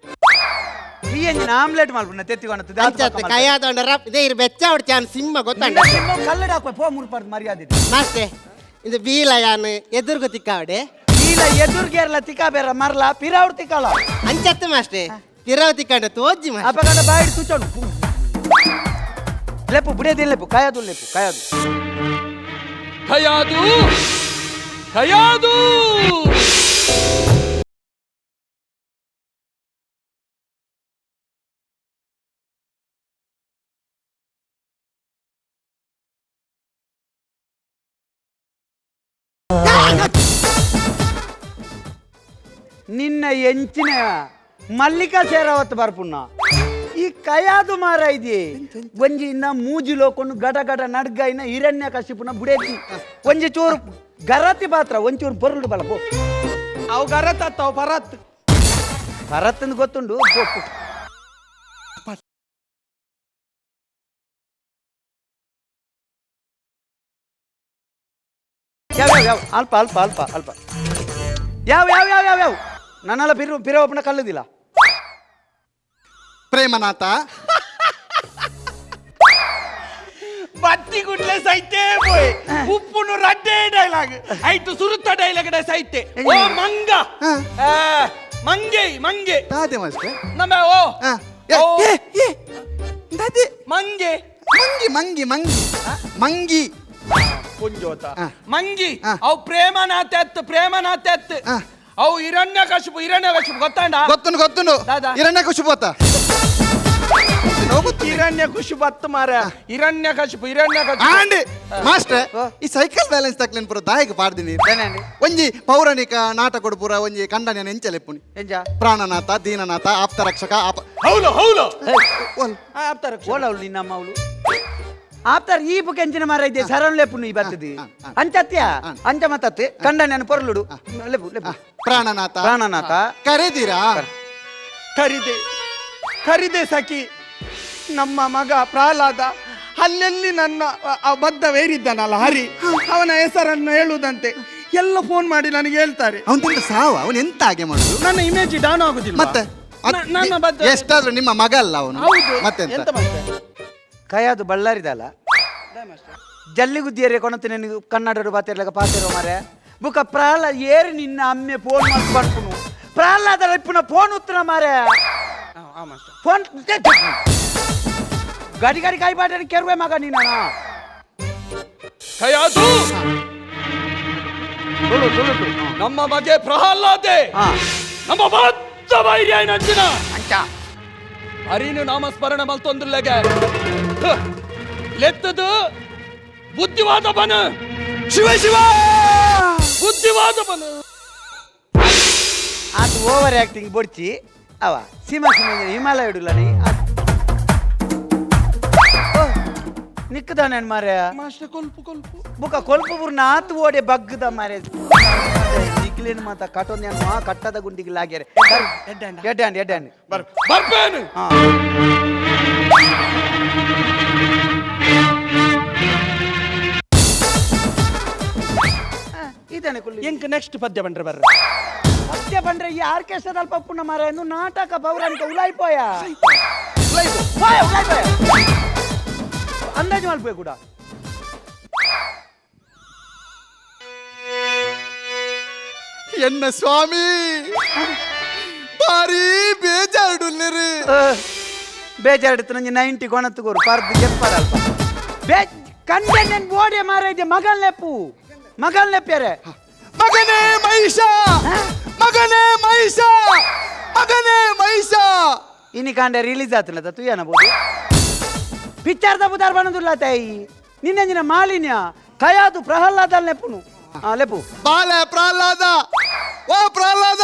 Speaker 6: ಈ ಎಂಜಿನ ಆಮ್ಲೆಟ್ ಮಾಡ್ಬಿಡ ತೆತ್ತಿಗೊಂಡು
Speaker 3: ಅಂಚತ್ತೆ ಕೈಯಾದ ರಪ್ ಇದೇ ಇರ್ ಬೆಚ್ಚ ಹೊಡ್ ಚಾನ್ ಸಿಂಹ ಗೊತ್ತಂಡ
Speaker 6: ಕಲ್ಲಡ ಹಾಕೋ ಪೋ ಮುರ್ಪಾರ್ದು ಮರ್ಯಾದೆ
Speaker 3: ಮಾಸ್ತೆ ಇದು ಬೀಲ ಯಾನ್ ಎದುರ್ಗು ತಿಕ್ಕಾವಡೆ
Speaker 6: ಇಲ್ಲ ಎದುರ್ಗೇರ್ಲ ತಿಕ್ಕಾ ಬೇರ ಮರ್ಲ ಪಿರಾವ್ರು ತಿಕ್ಕಲ್ಲ
Speaker 3: ಅಂಚತ್ತೆ ಮಾಸ್ತೆ ತಿರವ ತಿಕ್ಕಂಡ ತೋಜ್ಜಿ ಮಾಸ್ತೆ
Speaker 6: ಅಪಗಂಡ ಬಾಯಿಡ್ ತುಚೋಡು ಲೆಪ್ಪು ಬುಡೇದಿ ಲೆಪ್ಪು ಕಾಯದು ಲೆಪ್ಪು ಕಾಯದು
Speaker 8: ಖಯಾದು ಖಯಾದು
Speaker 6: ನಿನ್ನ ಎಂಚಿನ ಮಲ್ಲಿಕಾ ಸೇರಾವತ್ತು ಬರ್ಪುಣ್ಣ ಈ ಕಯಾದು ಮಾರ ಇದೆ ಒಂಜಿ ಇನ್ನ ಮೂಜಿ ಲೋಕೊಂಡು ಗಡ ಗಡ ನಡ್ಗೈನ ಹಿರಣ್ಯ ಕಶಿಪುನ ಬುಡೇತಿ ಒಂಜಿ ಚೂರು ಗರತಿ ಪಾತ್ರ ಒಂಚೂರು ಬರುಡು ಬಲ ಪೋ
Speaker 7: ಅವು ಗರತ್ ಅತ್ತವು ಭರತ್
Speaker 6: ಭರತಂದು ಗೊತ್ತುಂಡು ಪೋ ಪೋ. ಯಾವ ಅಲ್ಪ ಅಲ್ಪ ಅಲ್ಪ ಅಲ್ಪ ಯಾವ ಯಾವ ಯಾವ ಯಾವ ಯಾವ ನನ್ನೆಲ್ಲ ಪಿರವಪ್ಪನ ಕಲ್ಲುದಿಲ್ಲ
Speaker 9: ಪ್ರೇಮನಾಥ
Speaker 7: ಬತ್ತಿ ಗುಡ್ಲೆ ಸೈತೆ ಬೋಯ್ ಉಪ್ಪುನು ರಡ್ಡೆ ಡೈಲಾಗ್ ಐಟು ಸುರುತ್ತ ಡೈಲಾಗ್ ಸೈತೆ ಓ ಮಂಗ ಆ, ಮಂಗೆ ಮಂಗೆ
Speaker 9: ತಾದೆ ಮಾಸ್ಟರ್
Speaker 7: ನಮ್ಮ ಓ
Speaker 9: ಹಾ
Speaker 7: ಓ,
Speaker 9: ತಾದೆ
Speaker 7: ಮಂಗೆ
Speaker 9: ಮಂಗಿ ಮಂಗಿ ಮಂಗಿ ಮಂಗಿ
Speaker 7: ಕುಂಜೋತ
Speaker 9: ಹಾ.
Speaker 7: ಮಂಗಿ
Speaker 9: ಹಾ.
Speaker 7: ಅವು ಪ್ರೇಮನಾಥ ಎತ್ತು
Speaker 9: ಹಾ.
Speaker 7: ಅವು ಹಿರಣ್ಯ ಕಶಿಪು ಗೊತ್ತಾಂಡ
Speaker 9: ಗೊತ್ತುಂಡು ಗೊತ್ತುಂಡು
Speaker 7: ದಾದಾ.
Speaker 9: ಹಿರಣ್ಯ ಖುಷಿ ಬೋತ
Speaker 7: ಹಿರಣ್ಯ ಖುಷಿ ಬತ್ತು ಮಾರ ಹಿರಣ್ಯ ಕಶಿಪು
Speaker 9: ಆಂಡಿ ಮಾಸ್ಟರ್ ಈ ಸೈಕಲ್ ಬ್ಯಾಲೆನ್ಸ್ ತಕ್ಲೇನ್ ಪುರ ದಾಯಕ ಪಾಡ್ದಿನಿ
Speaker 6: ಏನೇಂಡಿ
Speaker 9: ಒಂಜಿ ಪೌರಾಣಿಕ ನಾಟಕ ಪುರ ಒಂಜಿ ಕಂಡನ ಎಂಚಲೆಪ್ಪುನಿ
Speaker 6: ಎಂಜ
Speaker 9: ಪ್ರಾಣನಾಥ ದೀನನಾಥ ಆಪ್ತರಕ್ಷಕ
Speaker 8: ಹೌಲು ಹೌಲು
Speaker 6: ಆಪ್ತಾರ ಓಲವ್ಳು ನಿನ್ನ ಅಮ್ಮವಳು ಆಪ್ತಾರ ಈ ಬುಕ್ ಎಂಚಿನ ಮಾರ ಇದೆ ಸರಳ ಲೆಪ್ಪು ನೀ ಬರ್ತದೆ ಅಂಚತ್ಯ ಅಂಚ ಮತ್ತತ್ತೆ ಕಂಡ ನಾನು ಪೊರ್ಲುಡು ಲೆಪ್ಪು ಲೆಪ್ಪು
Speaker 9: ಪ್ರಾಣನಾಥ
Speaker 6: ಪ್ರಾಣನಾಥ
Speaker 9: ಕರೆದೀರಾ
Speaker 7: ಕರಿದೆ ಸಖಿ ನಮ್ಮ ಮಗ ಪ್ರಹ್ಲಾದ ಅಲ್ಲೆಲ್ಲಿ ನನ್ನ ಬದ್ಧವೇರಿದ್ದಾನಲ್ಲ ಹರಿ ಅವನ ಹೆಸರನ್ನು ಹೇಳುವುದಂತೆ ಎಲ್ಲ ಫೋನ್ ಮಾಡಿ ನನಗೆ ಹೇಳ್ತಾರೆ
Speaker 9: ಅವನ್ ತಿಂದ ಸಾವ ಅವನ್ ಎಂತ ಹಾಗೆ ಮಾಡುದು
Speaker 7: ನನ್ನ ಇಮೇಜ್ ಡೌನ್ ಆಗುದಿಲ್ಲ
Speaker 9: ಮತ್ತೆ
Speaker 7: ನನ್ನ ಬದ್ಧ
Speaker 9: ಎಷ್ಟಾದ್ರೂ ನಿಮ್ಮ ಮಗ ಅಲ್ಲ ಅವನು
Speaker 7: ಹೌದು
Speaker 9: ಮತ್ತೆಂತ
Speaker 7: ಎಂತ ಮಾಡ್ತಾರೆ
Speaker 6: ಕೈಯಾದು ಬಳ್ಳಾರಿದಲ್ಲ ಜಲ್ಲಿಗುದ್ದಿಯರೆ ಕೊಣತೆ ನನಗೆ ಕನ್ನಡ ಬಾತಿರ್ಲಾಗ ಪಾತಿರೋ ಮಾರೆ ಬುಕ್ಕ ಪ್ರಹ್ಲಾದ ಏರಿ ನಿನ್ನ ಅಮ್ಮೆ ಫೋನ್ ಮಾಡ್ಕೊಂಡು ಪ್ರಹ್ಲಾದ ರೆಪ್ಪುನ ಫೋನ್ ಉತ್ತರ ಮಾರೆ ಫೋನ್ ಗಾಡಿ ಗಾಡಿ ಕಾಯಿ ಬಾಟ ಕೆರುವೆ ಮಗ ನೀನ
Speaker 8: ಖಯಾದು ನಮ್ಮ ಬಗ್ಗೆ ಪ್ರಹ್ಲಾದೆ ನಮ್ಮ ಬದ್ಧ ವೈರ್ಯ ನಂಚಿನ ಹರಿನು ನಾಮಸ್ಮರಣ ಮಲ್ತೊಂದುಲ್ಲೆಗೆ ಲೆತ್ತದು ಬುದ್ಧಿವಾದ ಬನ ಶಿವ ಶಿವ ಬುದ್ಧಿವಾದ ಬನ
Speaker 6: ಅದು ಓವರ್ ಆಕ್ಟಿಂಗ್ ಬೊಡ್ಚಿ ಅವ ಸೀಮ ಹಿಮಾಲಯ ಇಡಲ್ಲ ನೀ ನಿಕ್ಕದಾನೆ ಮಾರೆ
Speaker 7: ಮಾಸ್ಟರ್ ಕೊಲ್ಪು
Speaker 6: ಬುಕ್ಕ ಕೊಲ್ಪುರ್ ನಾತ್ ಓಡೆ ಬಗ್ಗದ ಮಾರೆ ನಿಕ್ಲೇನು ಮಾತ ಕಟ್ಟೊಂದು ಕಟ್ಟದ ಗುಂಡಿಗೆ ಲಾಗ್ಯಾರೆ ಎಡ್ಡಾಂಡಿ ಎಡ್ಡಾಂಡಿ
Speaker 8: ಬರ್ಪೇನು
Speaker 6: ಇದಾನೆ ಕುಲ್ಲಿ
Speaker 7: ಎಂಕ್ ನೆಕ್ಸ್ಟ್ ಪದ್ಯ ಬಂದ್ರೆ ಬರ್ರ
Speaker 6: ಸತ್ಯ ಬಂದ್ರೆ ಈ ಆರ್ಕೆಸ್ಟ್ರಾದಲ್ಲಿ ಪಪ್ಪುನ ಮಾರ ಎಂದು ನಾಟಕ ಪೌರಾಣಿಕ ಉಲಾಯ್ಪೋಯ ಅಂದಾಜು ಮಲ್ಪೋಯ ಕೂಡ
Speaker 9: ಎನ್ನ ಸ್ವಾಮಿ ಬಾರಿ ಬೇಜಾರುಡುಲ್ಲೇರಿ
Speaker 6: ಬೇಜಾರಿಡ್ತು ನಂಗೆ 90 ಕೊಣತ್ತುಗೋರು ಪಾರ್ದು ಗೆಪ್ಪಡಲ್ಪ ಕಂಡೆ ನೆನ್ ಬೋಡೆ ಮಾರ ಇದೆ ಮಗನ್ ಲೆಪ್ಪ್ಯಾರೆ
Speaker 9: ಮಗನೇ ಮಹಿಷ ಮಗನೇ ಮಹಿಷ ಮಗನೇ ಮಹಿಷ
Speaker 6: ಇನಿ ಕಾಂಡೆ ರಿಲೀಸ್ ಆತಲ್ಲ ತು ಏನಬಹುದು ಪಿಕ್ಚರ್ ದ ಬುದಾರ್ ಬನದುಲ್ಲ ತಾಯಿ ನಿನ್ನೆಂಜಿನ ಮಾಲಿನ್ಯ ಕಯಾದು ಪ್ರಹ್ಲಾದ ಲೆಪ್ಪುನು ಲೆಪ್ಪು
Speaker 9: ಬಾಲೆ ಪ್ರಹ್ಲಾದ ಓ ಪ್ರಹ್ಲಾದ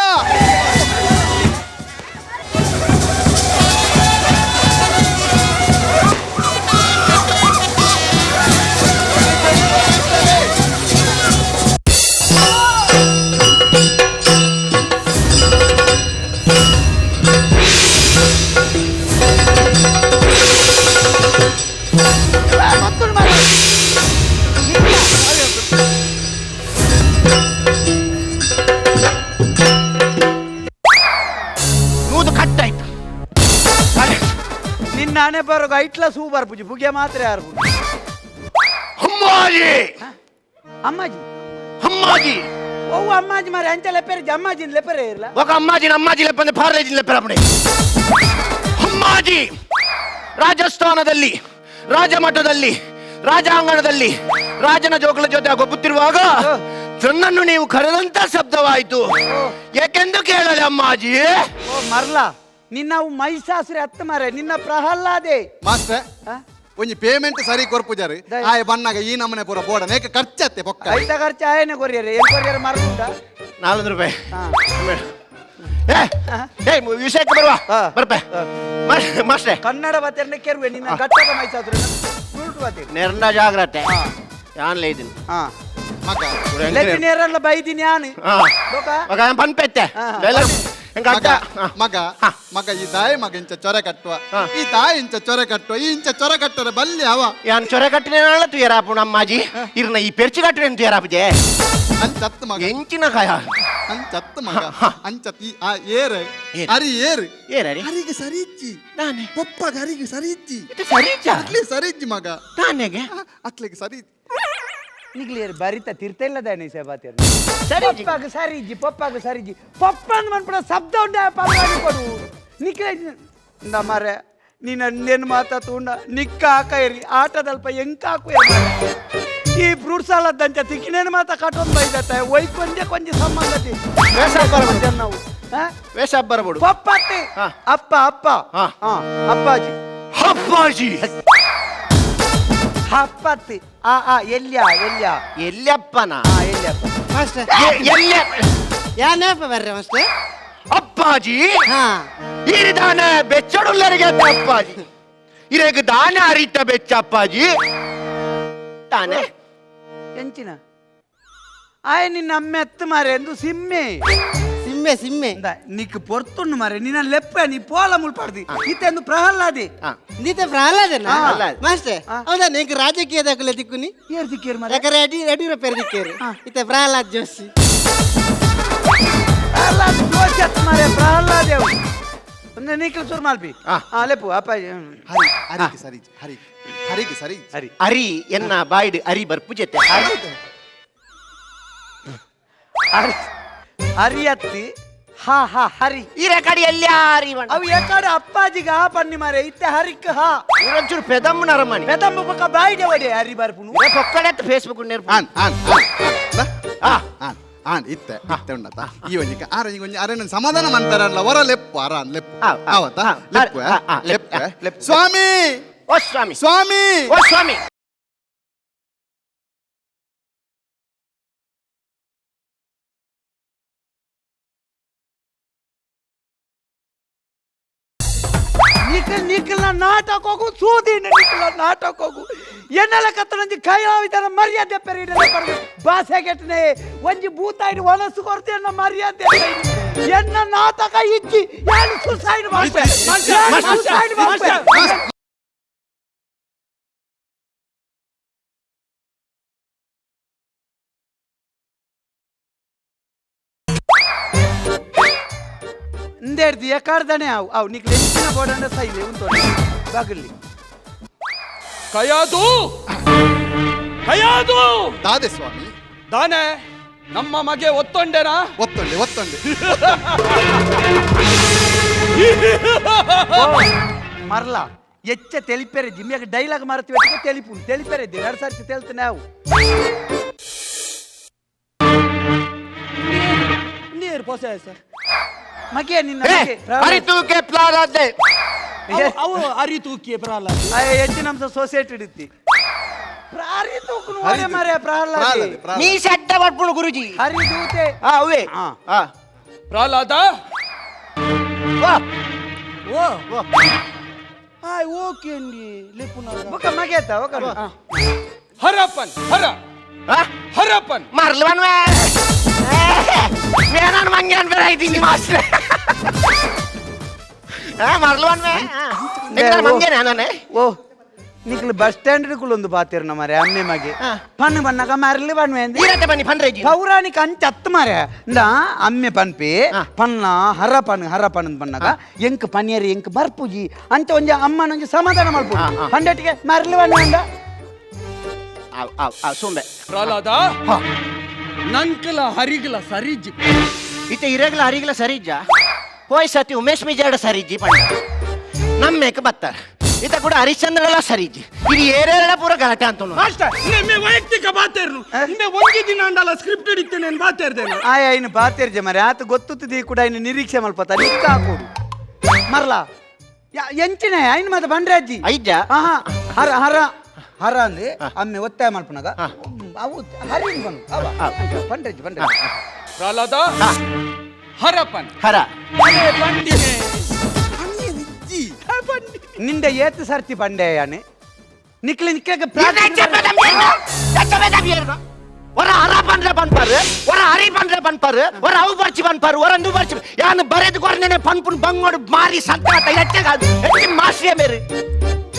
Speaker 3: ಕಟ್ಟಾಯ್ತು.
Speaker 6: ನಿನ್ನ ಹಣೆ ಬರೋಗ ಐಟ್ಲ ಸೂ ಬರ್ಪುಜಿ ಬುಗೆ ಮಾತ್ರ ಯಾರು
Speaker 3: ಅಮ್ಮಾಜಿ
Speaker 6: ಅಮ್ಮಾಜಿ
Speaker 3: ಅಮ್ಮಾಜಿ
Speaker 6: ಓ ಅಮ್ಮಾಜಿ ಮಾರೆ ಅಂಚ ಲೆಪ್ಪರೆ ಅಮ್ಮಾಜಿ ಲೆಪ್ಪರೆ ಇರ್ಲ
Speaker 3: ఒక ಅಮ್ಮಾಜಿ ಲೆಪ್ಪಂದ್ರೆ ಪಾರ್ಲೇಜಿ ಲೆಪ್ಪರಪ್ಪಣೆ. ಅಮ್ಮಾಜಿ ರಾಜಸ್ಥಾನದಲ್ಲಿ ರಾಜಮಠದಲ್ಲಿ ರಾಜಾಂಗಣದಲ್ಲಿ ರಾಜನ ಜೋಕುಲ ಜೊತೆ ಗೊಬ್ಬುತ್ತಿರುವಾಗ ನನ್ನನ್ನು ನೀವು ಕರೆದಂತ ಶಬ್ದವಾಯಿತು. ಏಕೆಂದು ಕೇಳಲೆ ಅಮ್ಮಾಜಿ.
Speaker 6: ಓ ಮರ್ಲ ನಿನ್ನ ಮೈಸಾಸುರೆ ಅತ್ತ ಮಾರೆ ನಿನ್ನ ಪ್ರಹ್ಲಾದೆ
Speaker 9: ಮಾಸ್ಟರ್ ಒಂಜಿ ಪೇಮೆಂಟ್ ಸರಿ ಕೊರ್ಪುಜಾರು ಆಯ ಬಣ್ಣಾಗ ಈ ನಮ್ಮನೆ ಪೂರ ಬೋಡ ನೇಕ ಖರ್ಚತ್ತೆ ಪೊಕ್ಕ
Speaker 6: ಐತ ಖರ್ಚು ಆಯನೆ ಕೊರಿಯರೆ ಏನ್ ಕೊರಿಯರೆ ಮರ್ಲುಂಡ
Speaker 3: 400 ರೂಪಾಯಿ. ವಿಷಯಕ್ಕೆ ಬರುವ ಬರ್ಪೆ ಮಾಸ್ಟರ್.
Speaker 6: ಕನ್ನಡ ಬತ್ತೇನೆ ಕೆರುವೆ ನಿನ್ನ ಗಟ್ಟದ ಮೈಸಾಸುರೆ ಉಲ್ಟು ಬತ್ತೆ
Speaker 3: ನೆರ್ನ ಜಾಗ್ರತೆ ಯಾನ್ಲೇ ಇದೀನಿ.
Speaker 9: ಮಗ
Speaker 6: ಲೆಪ್ಪಿನೇರಲ್ಲ ಬೈದಿನಿ ಯಾನು
Speaker 3: ಮಗ ಪನ್ಪೆತ್ತೆ
Speaker 9: ಮಗ ಮಗ ಈ ದಾಯಿ ಮಗ ಇಂಚ ಚೊರೆ ಕಟ್ಟುವ ಈ ದಾಯಿ ಇಂಚ ಚೊರೆ ಕಟ್ಟುವ ಈ ಇಂಚ ಚೊರೆ ಕಟ್ಟರೆ ಬಲ್ಲಿ ಅವ
Speaker 3: ಯಾನ್ ಚೊರೆ ಕಟ್ಟಿನ ತುಯರಾಪು ನಮ್ಮಾಜಿ ಇರ್ನ ಈ ಪೆರ್ಚಿ ಕಟ್ಟಿನ ತುಯರಾಪುಜೆ
Speaker 9: ಅಂಚತ್ತು ಮಗ
Speaker 3: ಎಂಚಿನ ಕಾಯ
Speaker 9: ಅಂಚತ್ತು ಮಗ ಅಂಚತ್ ಈ ಆ ಏರು ಅರಿ ಏರು
Speaker 3: ಏರರಿ
Speaker 9: ಹರಿಗೆ ಸರಿ ಇಚ್ಚಿ
Speaker 3: ನಾನೇ
Speaker 9: ಪಪ್ಪಗ ಹರಿಗೆ ಸರಿ ಇಚ್ಚಿ
Speaker 3: ಇದು ಸರಿಚ
Speaker 9: ಅಟ್ಲಿ ಸರಿ ಇಚ್ಚಿ ಮಗ
Speaker 3: ನಾನೆಗೆ
Speaker 9: ಅಟ್ಲಿಗೆ ಸರಿ
Speaker 6: ನಿಗ್ಲಿಯರು ಬರಿತ ತಿರ್ತ ಇಲ್ಲದಾನೆ ಸೇಬಾತಿಯರು
Speaker 3: ಸರಿ
Speaker 6: ಪಪ್ಪಾಗ ಸರಿಜ್ಜಿ ಪಪ್ಪಾಗ ಸರಿಜ್ಜಿ ಪಪ್ಪನ್ ಮನ್ಪಡ ಶಬ್ದ ಉಂಡ ಪಲ್ವಾಡಿ ಕೊಡು ನಿಕ್ಲೆ ಮಾರೆ ನೀನು ಅಂದೇನು ಮಾತಾತುಂಡ ನಿಕ್ಕ ಹಾಕೈರಿ ಆಟದಲ್ಪ ಎಂಕ ಹಾಕುವ ಈ ಫ್ರೂಟ್ ಸಾಲದ್ ಅಂಚ ತಿಕ್ಕಿನೇನು ಮಾತಾ ಕಟ್ಟೊಂದು ಬೈದತ್ತ ಒಯ್ ಕೊಂಜ ಸಂಬಂಧತಿ ನಾವು
Speaker 3: ವೇಷ ಬರಬಹುದು
Speaker 6: ಪಪ್ಪತ್ತಿ ಅಪ್ಪ ಅಪ್ಪ ಅಪ್ಪಾಜಿ
Speaker 3: ಅಪ್ಪಾಜಿ
Speaker 6: ಹಪ್ಪತ್ತಿ ಎಲ್ಯ
Speaker 3: ಎಲ್ಲಪ್ಪನ
Speaker 6: ಎಲ್ಯಪ್ಪ
Speaker 3: ಮಾಸ್ಟರ್
Speaker 10: ಯಾನಪ್ಪ ಬರ್ರೆ ಮಾಸ್ಟರ್
Speaker 3: ಅಪ್ಪಾಜಿ
Speaker 10: ಹಾ
Speaker 3: ಇರಿದಾನ ಬೆಚ್ಚಡುಲ್ಲರಿಗೆ ಅಪ್ಪಾಜಿ ಇರೆಗೆ ದಾನ ಅರಿತ ಬೆಚ್ಚ ಅಪ್ಪಾಜಿ ತಾನೆ
Speaker 6: ಎಂಚಿನ ಆಯ ನಿನ್ನ ಅಮ್ಮೆ ಎತ್ತು ಮಾರೆ ಎಂದು ಸಿಮ್ಮೆ
Speaker 10: ಸಿಮ್ಮೆ ಸಿಮ್ಮೆ
Speaker 6: ನಿಕ್ ಪೊರ್ತುಣ್ಣು ಮಾರೆ ನಿನ್ನ ಲೆಪ್ಪ ನೀ ಪೋಲ ಮುಳ್ಪಾಡ್ದಿ ಇತ್ತೆಂದು ಪ್ರಹ್ಲಾದೆ
Speaker 10: ನೀತೆ ಪ್ರಹ್ಲಾದನ
Speaker 3: ಪ್ರಹ್ಲಾದ.
Speaker 10: ಮಾಸ್ಟರ್ ಹೌದಾ ನಿಂಗೆ ರಾಜಕೀಯದ ಕುಲೆ ದಿಕ್ಕುನಿ
Speaker 6: ಏರ್ ದಿಕ್ಕೇರ್ ಮಾರೆ
Speaker 10: ಯಾಕಂದ್ರೆ ಯಡಿಯೂರಪ್ಪ ದಿಕ್ಕೇರಿ ಇತ್ತೆ ಪ್ರಹ್ಲಾದ್ ಜೋಶಿ
Speaker 6: ಪ್ರಹ್ಲಾದ್ ಜೋಶಿ ಎತ್ತು ಮಾರೆ ಪ್ರಹ್ಲಾದೆ ಒಂದು ನಿಕ್ಲು ಸುರ್ ಮಾಲ್ಪಿ ಲೆಪ್ಪು ಅಪ್ಪ
Speaker 9: ಹರಿ ಹರಿಗೆ ಸರಿ ಹರಿ ಹರಿಗೆ ಸರಿ
Speaker 6: ಹರಿ
Speaker 3: ಅರಿ ಎನ್ನ ಬಾಯ್ಡ್ ಅರಿ ಬರ್ಪು ಜೊತೆ
Speaker 6: ಹರಿ ಅತ್ತಿ ಹರಿ
Speaker 3: ಇರ ಕಡೆ ಎಲ್ಲಿ ಅರಿ
Speaker 6: ಅವು ಯಾಕಡೆ ಅಪ್ಪಾಜಿಗ ಪನ್ನಿ ಮಾರೆ ಇತ್ತೆ ಹರಿಕ್
Speaker 3: ಇರಂಚೂರು ಪೆದಮ್ಮನ ಅರಮನೆ
Speaker 6: ಪೆದಮ್ಮ ಪಕ್ಕ ಬಾಯಿಗೆ ಒಡೆ ಹರಿ ಬರ್ಪುನು
Speaker 3: ಪೊಕ್ಕಡೆ ಫೇಸ್ಬುಕ್ ನೇರ್ಪು
Speaker 9: ಆನ್ ಇತ್ತೆ ಉಂಡತ ಈ ಒಂಜಿಕ ಒಂಜಿ ಅರಣ್ಯ ಸಮಾಧಾನ ಮಾಡ್ತಾರಲ್ಲ ಹೊರ ಲೆಪ್ಪು ಅರಾನ್ ಲೆಪ್ಪು ಅವತ್ತಾ ಲೆಪ್ಪು ಸ್ವಾಮಿ
Speaker 3: ಓ ಸ್ವಾಮಿ
Speaker 9: ಸ್ವಾಮಿ
Speaker 3: ಓ ಸ್ವಾಮಿ
Speaker 6: ನಿಖಿಲ್ನ ನಾಟಕ ಹೋಗು ಸೂದಿನ ನಿಖಿಲ್ನ ನಾಟಕ ಹೋಗು ಎನ್ನೆಲ್ಲ ಕತ್ತನಂಜಿ ಕೈಲಾವಿದರ ಮರ್ಯಾದೆ ಪೆರಿಡಲ್ಲ ಪರ್ದು ಭಾಷೆ ಕೆಟ್ಟನೆ ಒಂಜಿ ಭೂತಾಯಿನ ಒಲಸು ಕೊಡ್ತೇನ ಮರ್ಯಾದೆ ಎನ್ನ ನಾಟಕ ಇಜ್ಜಿ ಏನು ಸುಸೈಡ್ ಮಾಡ್ತೆ ಸುಸೈಡ್ ಮಾಡ್ತೆ ಇಂದೇರ್ದಿ ಯಾಕಾಡ್ದಾನೆ ಅವು ನೀಕ್ ಲೆಂಚಿನ ಬೋರ್ಡನ್ನ ಸೈಲೆ ಉಂಟು ಬಾಗಲಿ
Speaker 8: ಕಯಾದು ಕಯಾದು
Speaker 9: ದಾದೆ ಸ್ವಾಮಿ
Speaker 8: ದಾನೆ ನಮ್ಮ ಮಗೆ ಒತ್ತೊಂಡೆನಾ
Speaker 9: ಒತ್ತೊಂಡೆ ಒತ್ತೊಂಡೆ
Speaker 6: ಮರ್ಲ ಎಚ್ಚ ತೆಲಿಪೆರೆ ಜಿಮ್ಮಿಯಾಗ ಡೈಲಾಗ್ ಮಾರುತ್ತೀವಿ ತೆಲಿಪು ತೆಲಿಪೆರೆ ಇದ್ದೆ 2 ಸರ್ತಿ ತೆಲ್ತು ನಾವು ನೀರು ಪೊಸೆ ಸರ್ ಮಗೆ ನಿನ್ನ
Speaker 3: ಅರಿತೂಕೆ ಪ್ಲಾರಾದೆ
Speaker 7: ಅವು ಅರಿತೂಕೆ ಪ್ರಹ್ಲಾದ
Speaker 6: ಹೆಚ್ಚಿನ ಸೊಸೈಟಿ ಇಡುತ್ತಿ ಅರಿತೂಕು ನೋಡೆ ಮಾರೆ ಪ್ರಹ್ಲಾದ
Speaker 3: ನೀ ಸಡ್ಡ ಬರ್ಪುಳು ಗುರುಜಿ
Speaker 6: ಹರಿದೂತೆ
Speaker 3: ಅವೇ
Speaker 8: ಪ್ರಹ್ಲಾದ
Speaker 7: ಓ ಹಾಯ್ ಓಕೆ ಅಂಡಿ ಲೆಪ್ಪುನಾಗ
Speaker 6: ಬುಕ್ಕ ಮಗೇತ ಓಕಣ
Speaker 8: ಹರಪ್ಪನ್ ಹರಪ್ಪನ್
Speaker 3: ಮರ್ಲವನ್ವೇ ನಾನು ಮಂಗೆ ಅನ್ಬೇಡ ಇದ್ದೀನಿ ಮಾಸ್ಟ್ರೆ ಮರ್ಲವನ್ವೇ ಮಂಗೆ ನಾನೇ
Speaker 6: ಓ ನಿಕ್ಲು ಬಸ್ ಸ್ಟ್ಯಾಂಡ್ ಕುಲೊಂದು ಪಾತಿರ್ನ ಮಾರೆ ಅಮ್ಮೆ ಮಗೆ ಪಣ್ಣು ಬಣ್ಣಗ ಮರಲಿ ಬಣ್ವೇಂದಿ
Speaker 3: ಈರತ್ತೆ ಬನ್ನಿ ಪನ್ರೇಜಿ
Speaker 6: ಪೌರಾಣಿಕ ಅಂಚ ಅತ್ತ ಮಾರೆ ಇಂದ ಅಮ್ಮೆ ಪನ್ಪಿ ಪನ್ನ ಹರ ಪಣ್ಣದ ಬಣ್ಣಗ ಎಂಕ್ ಪನ್ಯರಿ ಎಂಕ್ ಬರ್ಪುಜಿ ಅಂಚ ಒಂಜಿ ಅಮ್ಮನೊಂಜಿ ಸಮಾಧಾನ ಮಾಡ್ಬೋದು ಪಂಡಟಿಗೆ ಮರಲಿ ಬಣ್ಣ
Speaker 3: ಸುಂಬೆ
Speaker 7: ಪ್ರಹ್ಲಾದ ನಂಕಲ ಹರಿಗಲ ಸರಿಜಿ
Speaker 3: ಇತ್ತೆ ಇರೆಗ್ಲ ಹರಿಗ್ಲ ಸರಿಜ್ಜ ಹೋಯ್ ಸತಿ ಉಮೇಶ್ ಮಿಜಾಡ ಸರಿಜ್ಜಿ ಪಂಡ ನಮ್ಮೇಕ ಬತ್ತಾರ ಇತ್ತ ಕೂಡ ಹರಿಶ್ಚಂದ್ರಲ್ಲ ಸರಿಜ್ಜಿ ಇದು ಏರೇಳ ಪೂರ ಗಲಾಟೆ ಅಂತನು
Speaker 7: ಮಾಸ್ಟರ್ ನಿಮ್ಮೆ ವೈಯಕ್ತಿಕ ಬಾತೇರ್ನು ನಿಮ್ಮೆ ಒಂಜಿ ದಿನ ಅಂಡಲ ಸ್ಕ್ರಿಪ್ಟ್ ಇಡಿತ್ತೆ ನಾನು ಬಾತೇರ್ದೇನು
Speaker 6: ಆಯ ಇನ್ನು ಪಾತಿರ್ಜೆ ಮರೆ ಆತ ಗೊತ್ತುತ್ತಿದ್ದಿ ಕೂಡ ಇನ್ನು ನಿರೀಕ್ಷೆ ಮಲ್ಪತ್ತ ನಿಕ್ಕ ಹಾಕೋಡು ಮರ್ಲ ಎಂಚಿನ ಐನ್ ಮತ್ತೆ ಬಂಡ್ರೆ ಅಜ್ಜಿ
Speaker 3: ಐಜ್ಜ
Speaker 6: ಆಹಾ ಹರ ಹರ ಹರ ಅಂದ್ರೆ ಅಮ್ಮೆ ಒತ್ತಾಯ ಮಲ್ಪನಾಗ ಅವು ಹರಿ ಬಂದು ಬಂಡ್ರೆಜ್ಜಿ
Speaker 7: ಪ್ರಹ್ಲಾದ ಹರಪನ್
Speaker 3: ಹರ
Speaker 6: ನಿಂದ ಏತು ಸರ್ತಿ ಬಂಡೆ ಯಾನೆ ನಿಕ್ಲೆ ನಿಕ್ಲೆಗೆ
Speaker 3: ஒரு அரை பண்ற பண்பாரு ஒரு அரை பண்ற பண்பாரு ஒரு அவு பறிச்சு பண்பாரு ஒரு அந்து பறிச்சு யானு பரது கொரனே பண்புன் பங்கோடு மாறி சந்தாட்ட எட்டகாது எட்டி மாசிய மேரு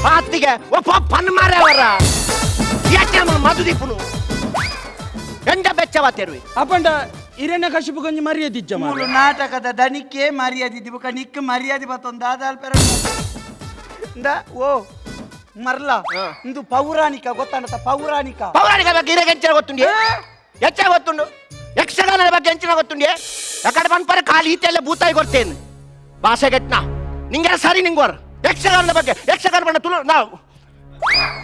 Speaker 3: பாத்திக ஓ போ பண் மாரே வரா எட்டಮ ಮಧುದೀಪನು ಎಂಡ ಬೆಚ್ಚವ ತೆರುವಿ
Speaker 7: ಅಪ್ಪಂಡ ಹಿರಣ್ಯ ಕಶಿಪು ಗೊಂಜಿ ಮರ್ಯಾದಿಜ್ಜ
Speaker 6: ಮೂಲು ನಾಟಕದ ದನಿಕೆ ಮರ್ಯಾದೆ ದಿಬಕ ನಿಕ್ಕ ಮರ್ಯಾದೆ ಬತ್ತೊಂದು ಆದಾಲ್ ಪೆರ ಓ ಮರ್ಲ ಇಂದು ಪೌರಾಣಿಕ ಗೊತ್ತಾನತ ಪೌರಾಣಿಕ
Speaker 3: ಪೌರಾಣಿಕ ಬಗ್ಗೆ ಇರಗೆ ಎಂಚಿನ ಗೊತ್ತುಂಡಿ ಎಚ್ಚ ಗೊತ್ತುಂಡು ಯಕ್ಷಗಾನದ ಬಗ್ಗೆ ಎಂಚಿನ ಗೊತ್ತುಂಡಿ ಯಾಕಡೆ ಪನ್ಪರ ಕಾಲಿ ಈತೆಲ್ಲ ಭೂತಾಯಿ ಕೊಡ್ತೇನೆ ಭಾಷೆ ಗೆಟ್ನ ನಿಂಗೆ ಸರಿ ನಿಂಗೋರ್ ಯಕ್ಷಗಾನದ ಬಗ್ಗೆ ಯಕ್ಷಗಾನ ಬಣ್ಣ ತುಳು ನಾವು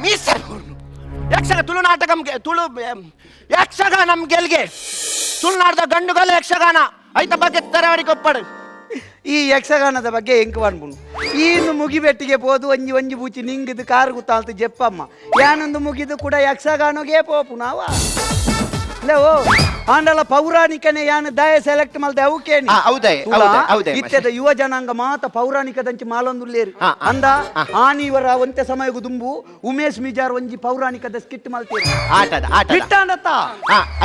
Speaker 3: ಮೀಸರ್ ಯಕ್ಷಗಾನ ತುಳು ನಾಟಕ ತುಳು ಯಕ್ಷಗಾನ ಗೆಲ್ಗೆ ತುಳುನಾಡದ ಗಂಡುಗಲ್ಲ ಯಕ್ಷಗಾನ ಐತ ಬಗ್ಗೆ ತರವಾಡಿ ಕೊಪ್ಪಡು
Speaker 6: ಈ ಯಕ್ಷಗಾನದ ಬಗ್ಗೆ ಎಂಕ್ ಅನ್ಬುನು ಇನ್ನು ಮುಗಿಬೆಟ್ಟಿಗೆ ಪೋದು ಒಂಜಿ ಒಂಜಿ ಬೂಚಿ ನಿಂಗಿದು ಕಾರು ಗುತ್ತಾಲ್ತು ಜೆಪ್ಪಮ್ಮ ಯಾನೊಂದು ಮುಗಿದು ಕೂಡ ಯಕ್ಷಗಾನಗೆ ಪೋಪು ನಾವ ಓ ಆಂಡಲ ಪೌರಾಣಿಕನೇ ಯಾನು ದಯ ಸೆಲೆಕ್ಟ್ ಮಲ್ದೆ ಅವಕೇನಿ ಇತ್ಯದ ಯುವ ಜನಾಂಗ ಮಾತ ಪೌರಾಣಿಕದಂಚಿ ಮಾಲೊಂದುಲ್ಲೇರು ಅಂದ ಆನಿವರ ಒಂತೆ ಸಮಯಗು ದುಂಬು ಉಮೇಶ್ ಮಿಜಾರ್ ಒಂಜಿ ಪೌರಾಣಿಕದ ಸ್ಕಿಟ್ ಮಲ್ತೇರು ಬಿಟ್ಟಾಂಡತ್ತ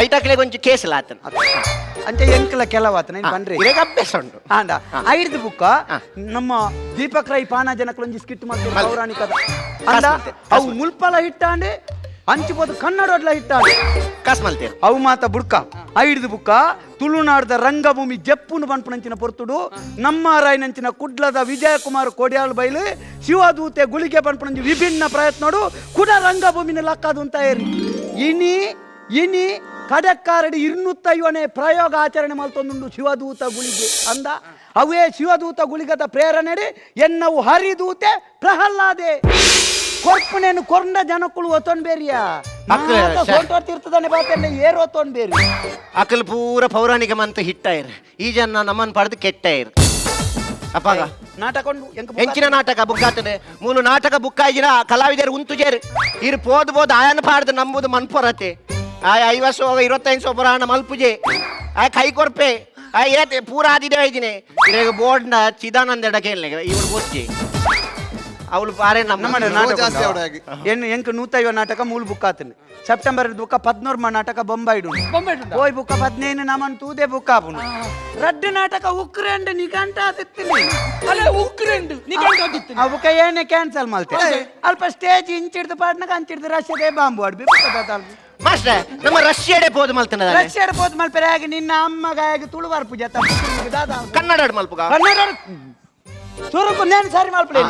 Speaker 3: ಐಟಕ್ಲೆ ಒಂಜಿ ಕೇಸಲ ಆತನ
Speaker 6: ಅಂಚ ಎಂಕಲ ಕೆಲವಾತನ ಬಂದ್ರೆ
Speaker 3: ಅಭ್ಯಾಸ ಉಂಟು
Speaker 6: ಆಂಡ ಐದು ಬುಕ್ಕ ನಮ್ಮ ದೀಪಕ್ ರೈ ಪಾನ ಜನಕ್ಲ ಒಂಜಿ ಸ್ಕಿಟ್ ಮಲ್ತೇರು ಪೌರಾಣಿಕದ ಅಂದ ಅವು ಮುಲ್ಪಲ ಹಿಟ್ಟಾಂಡೆ ಅಂಚಿಪೋದು ಕನ್ನಡೋಡ್ಲ ಹಿಟ್ಟಾಂಡೆ
Speaker 3: ಕಾಸ್ ಮಲ್ತೇರು
Speaker 6: ಅವು ಮಾತ ಬುಡ್ಕ ಐದು ಬುಕ್ಕ ತುಳುನಾಡದ ರಂಗಭೂಮಿ ಜಪ್ಪುನು ಪಂಪನಂಚಿನ ಪೊರ್ತುಡು ನಮ್ಮ ರಾಯನಂಚಿನ ಕುಡ್ಲದ ವಿಜಯಕುಮಾರ್ ಕೋಡ್ಯಾಲ್ ಬೈಲು ಶಿವದೂತೆ ಗುಳಿಗೆ ಪಂಪನಂಚಿ ವಿಭಿನ್ನ ಪ್ರಯತ್ನಡು ಕುಡ ರಂಗಭೂಮಿನ ಲಕ್ಕದು ಅಂತ ಏರಿ ಇನಿ ಕಡಕ್ಕಾರಡಿ 250ನೇ ಪ್ರಯೋಗ ಆಚರಣೆ ಮಲ್ತೊಂದುಂಡು ಶಿವದೂತ ಗುಳಿಗೆ ಅಂದ ಅವೇ ಶಿವದೂತ ಗುಳಿಗದ ಪ್ರೇರಣೆಡಿ ಎನ್ನವು ಹರಿದೂತೆ ಪ್ರಹ್ಲಾದೆ ಕೊರ್ಪನೇನು ಕೊಂಡ ಜನಕ್ಕಳು ಒತ್ತೊಂಡ್ ಬೇರಿಯಾ ತೀರ್ಥದಾನೆ ಬಾತೇನೆ ಏರ್ ಒತ್ತೊಂಡ್ ಬೇರಿ
Speaker 3: ಅಕಲ್ ಪೂರ ಪೌರಾಣಿಕ ಮಂತ ಹಿಟ್ಟಾಯಿರ್ ಈ ಜನ ನಮ್ಮನ್ ಪಡೆದು ಕೆಟ್ಟಾಯಿರ್ ಅಪ್ಪಾಗ
Speaker 6: ನಾಟಕ
Speaker 3: ಎಂಚಿನ ನಾಟಕ ಬುಕ್ ಆಗ್ತದೆ ಮೂಲು ನಾಟಕ ಬುಕ್ ಆಗಿನ ಕಲಾವಿದರು ಉಂತುಜೇರು ಇರು ಪೋದ್ ಆಯನ ಪಾಡ್ದು ನಂಬುದು ಮನ್ಪೊರತೆ ಆಯ 50 ಪುರಾಣ ಮಲ್ಪುಜೆ ಆಯ ಕೈ ಕೊರ್ಪೆ ಆಯ ಏತೆ ಪೂರ ಆದಿದೆ ಐದಿನೆ ಇವಾಗ ಬೋರ್ಡ್ನ ಚಿದಾನಂದ ಎಡ ಕೇಳಲೆ ಇವರು ಬೋಸ್ಜಿ ಅವಳು ಪಾರೆ ನಮ್ಮ
Speaker 6: ಏನು ಎಂಕ್ 150 ನಾಟಕ ಮೂಲ ಬುಕ್ ಆತನೆ ಸೆಪ್ಟೆಂಬರ್ ಬುಕ್ಕ 14 ನಾಟಕ ಬೊಂಬಾಯಿಡು ಓಯ್ ಬುಕ್ಕ 15 ನಮನ್ ತೂದೆ ಬುಕ್ ಆಪುನು ರಡ್ಡು ನಾಟಕ ಉಕ್ರೆಂಡ್ ನಿಗಂಟ ಆದಿತ್ತಿನಿ
Speaker 7: ಅಲ್ಲ ಉಕ್ರೆಂಡ್ ನಿಗಂಟ ಆದಿತ್ತಿನಿ
Speaker 6: ಆ ಬುಕ್ಕ ಏನೇ ಕ್ಯಾನ್ಸಲ್ ಮಾಡ್ತೆ ಅಲ್ಪ ಸ್ಟೇಜ್ ಇಂಚಿಡ್ದು ಪಾಡ್ನಾಗ ಅಂಚಿಡ್ದು ರಷ್ಯಾದೇ ಬಾಂಬು ಆಡ್ಬಿ ಬುಕ್ಕ ಬದಲ್
Speaker 3: ಮಾಸ್ಟರ್ ನಮ್ಮ ರಷ್ಯಾಡೆ ಪೋದು ಮಲ್ತನ
Speaker 6: ರಷ್ಯಾಡೆ ಪೋದು ಮಲ್ಪೆರೆ ಆಗಿ ನಿನ್ನ ಅಮ್ಮಗಾಗಿ ತುಳುವಾರ್ ಪೂಜೆ
Speaker 3: ಕನ್ನಡ ಮಲ್ಪುಗ
Speaker 6: ಕನ್ನಡ ಸುರುಕು ನೇನು ಸಾರಿ ಮಲ್ಪಲೆ